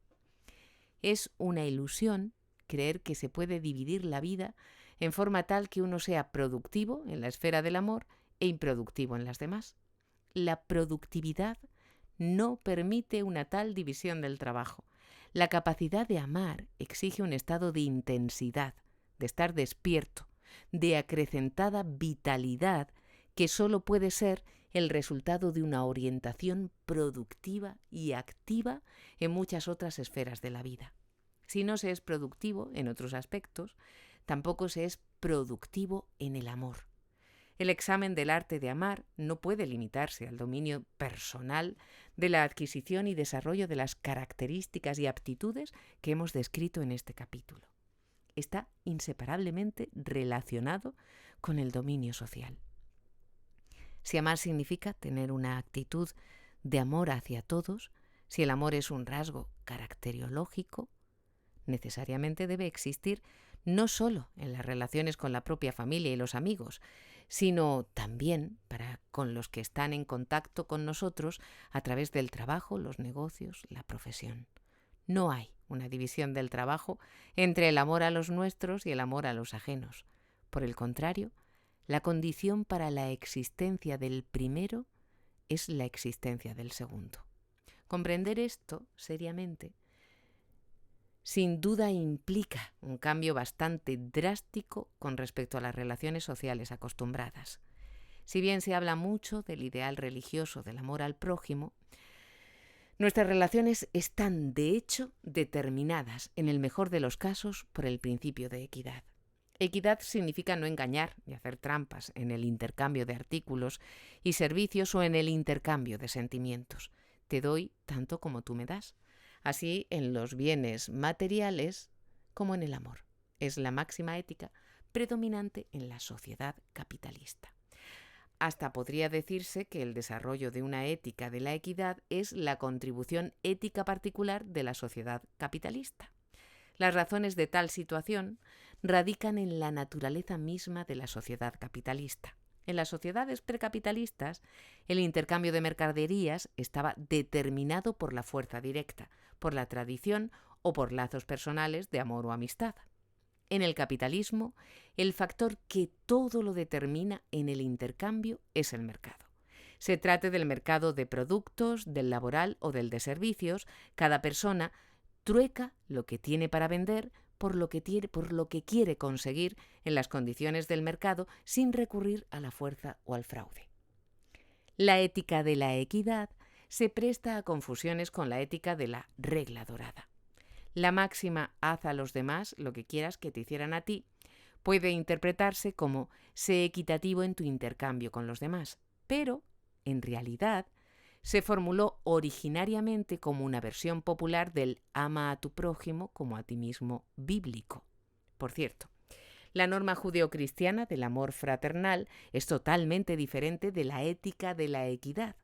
S1: Es una ilusión creer que se puede dividir la vida en forma tal que uno sea productivo en la esfera del amor e improductivo en las demás. La productividad no permite una tal división del trabajo. La capacidad de amar exige un estado de intensidad, de estar despierto, de acrecentada vitalidad que solo puede ser el resultado de una orientación productiva y activa en muchas otras esferas de la vida. Si no se es productivo en otros aspectos, tampoco se es productivo en el amor. El examen del arte de amar no puede limitarse al dominio personal de la adquisición y desarrollo de las características y aptitudes que hemos descrito en este capítulo. Está inseparablemente relacionado con el dominio social. Si amar significa tener una actitud de amor hacia todos, si el amor es un rasgo caracteriológico, necesariamente debe existir no solo en las relaciones con la propia familia y los amigos, sino también con los que están en contacto con nosotros a través del trabajo, los negocios, la profesión. No hay una división del trabajo entre el amor a los nuestros y el amor a los ajenos. Por el contrario, la condición para la existencia del primero es la existencia del segundo. Comprender esto seriamente sin duda implica un cambio bastante drástico con respecto a las relaciones sociales acostumbradas. Si bien se habla mucho del ideal religioso del amor al prójimo, nuestras relaciones están de hecho determinadas, en el mejor de los casos, por el principio de equidad. Equidad significa no engañar ni hacer trampas en el intercambio de artículos y servicios o en el intercambio de sentimientos. Te doy tanto como tú me das. Así en los bienes materiales como en el amor. Es la máxima ética predominante en la sociedad capitalista. Hasta podría decirse que el desarrollo de una ética de la equidad es la contribución ética particular de la sociedad capitalista. Las razones de tal situación radican en la naturaleza misma de la sociedad capitalista. En las sociedades precapitalistas, el intercambio de mercaderías estaba determinado por la fuerza directa, por la tradición o por lazos personales de amor o amistad. En el capitalismo, el factor que todo lo determina en el intercambio es el mercado. Se trate del mercado de productos, del laboral o del de servicios, cada persona trueca lo que tiene para vender por lo que quiere conseguir en las condiciones del mercado sin recurrir a la fuerza o al fraude. La ética de la equidad se presta a confusiones con la ética de la regla dorada. La máxima «haz a los demás lo que quieras que te hicieran a ti» puede interpretarse como «sé equitativo en tu intercambio con los demás», pero, en realidad, se formuló originariamente como una versión popular del «ama a tu prójimo como a ti mismo» bíblico. Por cierto, la norma judeocristiana del amor fraternal es totalmente diferente de la ética de la equidad.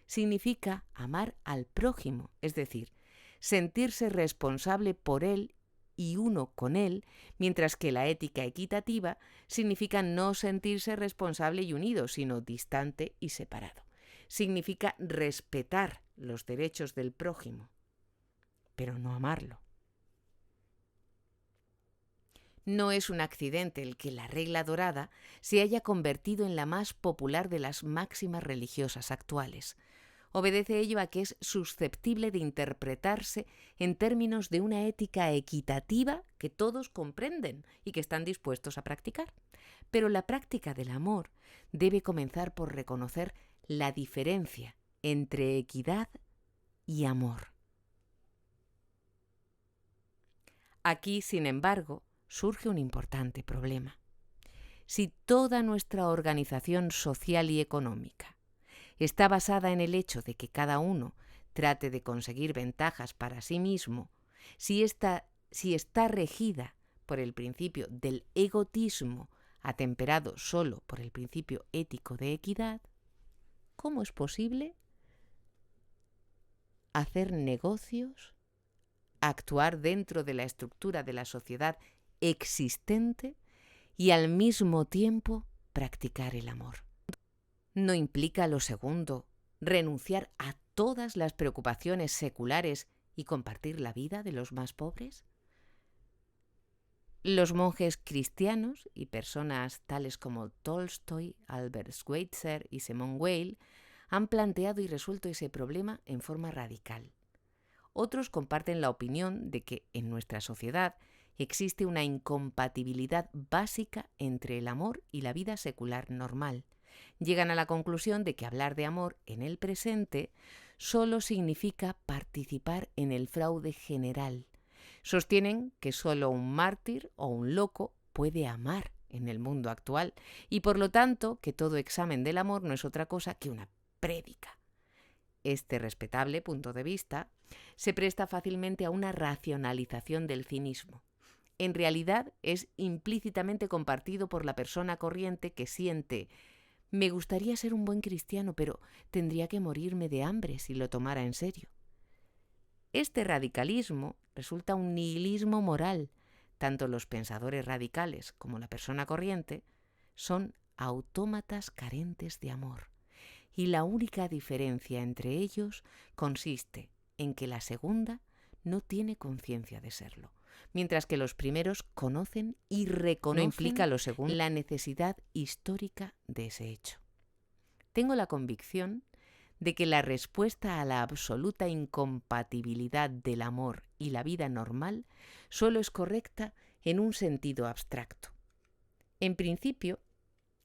S1: Significa amar al prójimo, es decir, sentirse responsable por él y uno con él, mientras que la ética equitativa significa no sentirse responsable y unido, sino distante y separado. Significa respetar los derechos del prójimo, pero no amarlo. No es un accidente el que la regla dorada se haya convertido en la más popular de las máximas religiosas actuales. Obedece ello a que es susceptible de interpretarse en términos de una ética equitativa que todos comprenden y que están dispuestos a practicar. Pero la práctica del amor debe comenzar por reconocer la diferencia entre equidad y amor. Aquí, sin embargo, surge un importante problema. Si toda nuestra organización social y económica está basada en el hecho de que cada uno trate de conseguir ventajas para sí mismo, si está regida por el principio del egotismo atemperado solo por el principio ético de equidad, ¿cómo es posible hacer negocios, actuar dentro de la estructura de la sociedad existente y al mismo tiempo practicar el amor? ¿No implica lo segundo renunciar a todas las preocupaciones seculares y compartir la vida de los más pobres? Los monjes cristianos y personas tales como Tolstoy, Albert Schweitzer y Simone Weil han planteado y resuelto ese problema en forma radical. Otros comparten la opinión de que en nuestra sociedad existe una incompatibilidad básica entre el amor y la vida secular normal. Llegan a la conclusión de que hablar de amor en el presente solo significa participar en el fraude general. Sostienen que solo un mártir o un loco puede amar en el mundo actual y por lo tanto que todo examen del amor no es otra cosa que una prédica. Este respetable punto de vista se presta fácilmente a una racionalización del cinismo. En realidad es implícitamente compartido por la persona corriente que siente: me gustaría ser un buen cristiano, pero tendría que morirme de hambre si lo tomara en serio. Este radicalismo resulta un nihilismo moral. Tanto los pensadores radicales como la persona corriente son autómatas carentes de amor. Y la única diferencia entre ellos consiste en que la segunda no tiene conciencia de serlo, mientras que los primeros conocen y reconocen, no implica lo segundo, la necesidad histórica de ese hecho. Tengo la convicción de que la respuesta a la absoluta incompatibilidad del amor y la vida normal solo es correcta en un sentido abstracto. En principio,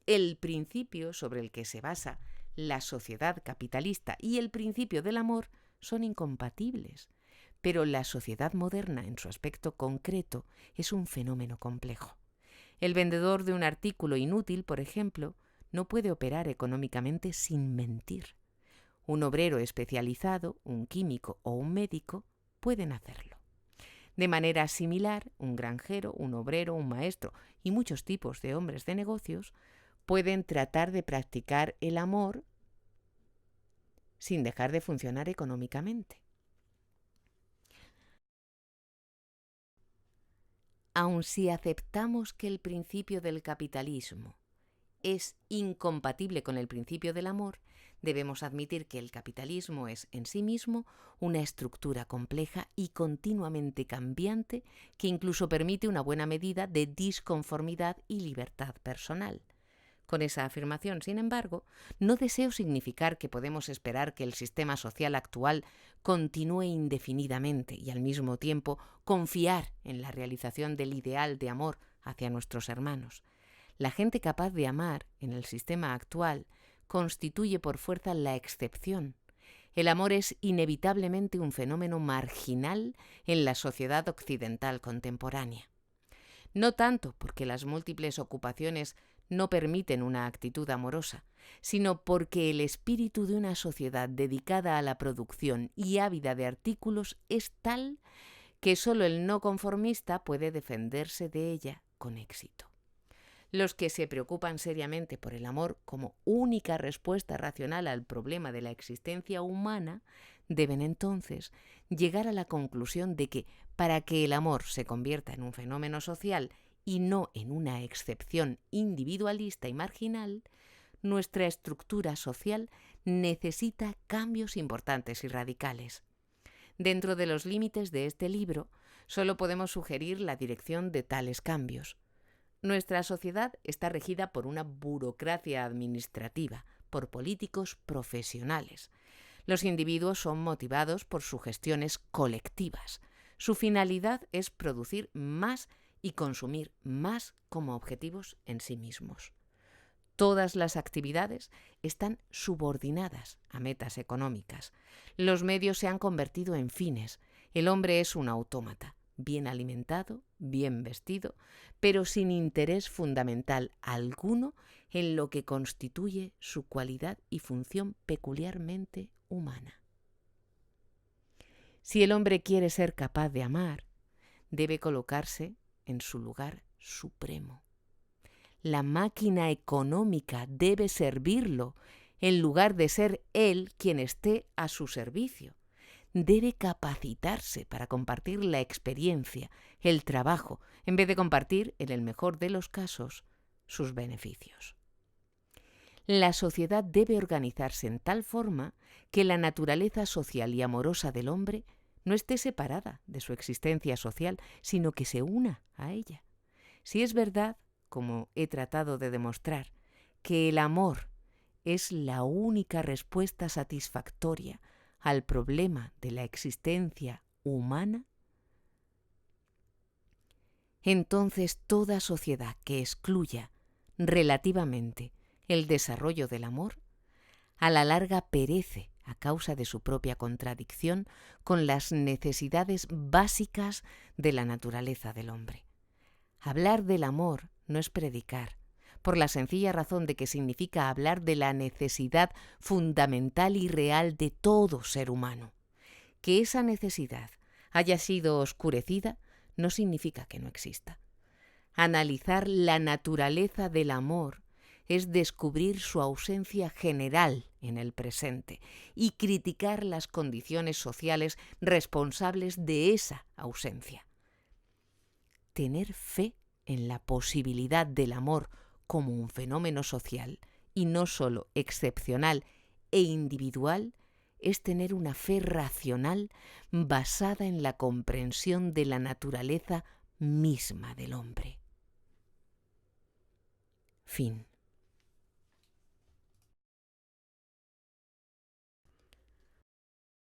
S1: el principio sobre el que se basa la sociedad capitalista y el principio del amor son incompatibles, pero la sociedad moderna en su aspecto concreto es un fenómeno complejo. El vendedor de un artículo inútil, por ejemplo, no puede operar económicamente sin mentir. Un obrero especializado, un químico o un médico pueden hacerlo. De manera similar, un granjero, un obrero, un maestro y muchos tipos de hombres de negocios pueden tratar de practicar el amor sin dejar de funcionar económicamente. Aun si aceptamos que el principio del capitalismo es incompatible con el principio del amor, debemos admitir que el capitalismo es en sí mismo una estructura compleja y continuamente cambiante que incluso permite una buena medida de disconformidad y libertad personal. Con esa afirmación, sin embargo, no deseo significar que podemos esperar que el sistema social actual continúe indefinidamente y al mismo tiempo confiar en la realización del ideal de amor hacia nuestros hermanos. La gente capaz de amar en el sistema actual constituye por fuerza la excepción. El amor es inevitablemente un fenómeno marginal en la sociedad occidental contemporánea. No tanto porque las múltiples ocupaciones no permiten una actitud amorosa, sino porque el espíritu de una sociedad dedicada a la producción y ávida de artículos es tal que solo el no conformista puede defenderse de ella con éxito. Los que se preocupan seriamente por el amor como única respuesta racional al problema de la existencia humana deben entonces llegar a la conclusión de que para que el amor se convierta en un fenómeno social y no en una excepción individualista y marginal, nuestra estructura social necesita cambios importantes y radicales. Dentro de los límites de este libro, solo podemos sugerir la dirección de tales cambios. Nuestra sociedad está regida por una burocracia administrativa, por políticos profesionales. Los individuos son motivados por sugestiones colectivas. Su finalidad es producir más y consumir más como objetivos en sí mismos. Todas las actividades están subordinadas a metas económicas. Los medios se han convertido en fines. El hombre es un autómata, bien alimentado, bien vestido, pero sin interés fundamental alguno en lo que constituye su cualidad y función peculiarmente humana. Si el hombre quiere ser capaz de amar, debe colocarse en su lugar supremo. La máquina económica debe servirlo, en lugar de ser él quien esté a su servicio. Debe capacitarse para compartir la experiencia, el trabajo, en vez de compartir, en el mejor de los casos, sus beneficios. La sociedad debe organizarse en tal forma que la naturaleza social y amorosa del hombre no esté separada de su existencia social, sino que se una a ella. Si es verdad, como he tratado de demostrar, que el amor es la única respuesta satisfactoria al problema de la existencia humana, entonces toda sociedad que excluya relativamente el desarrollo del amor, a la larga perece a causa de su propia contradicción con las necesidades básicas de la naturaleza del hombre. Hablar del amor no es predicar, por la sencilla razón de que significa hablar de la necesidad fundamental y real de todo ser humano. Que esa necesidad haya sido oscurecida no significa que no exista. Analizar la naturaleza del amor es descubrir su ausencia general en el presente y criticar las condiciones sociales responsables de esa ausencia. Tener fe en la posibilidad del amor como un fenómeno social y no solo excepcional e individual es tener una fe racional basada en la comprensión de la naturaleza misma del hombre. Fin.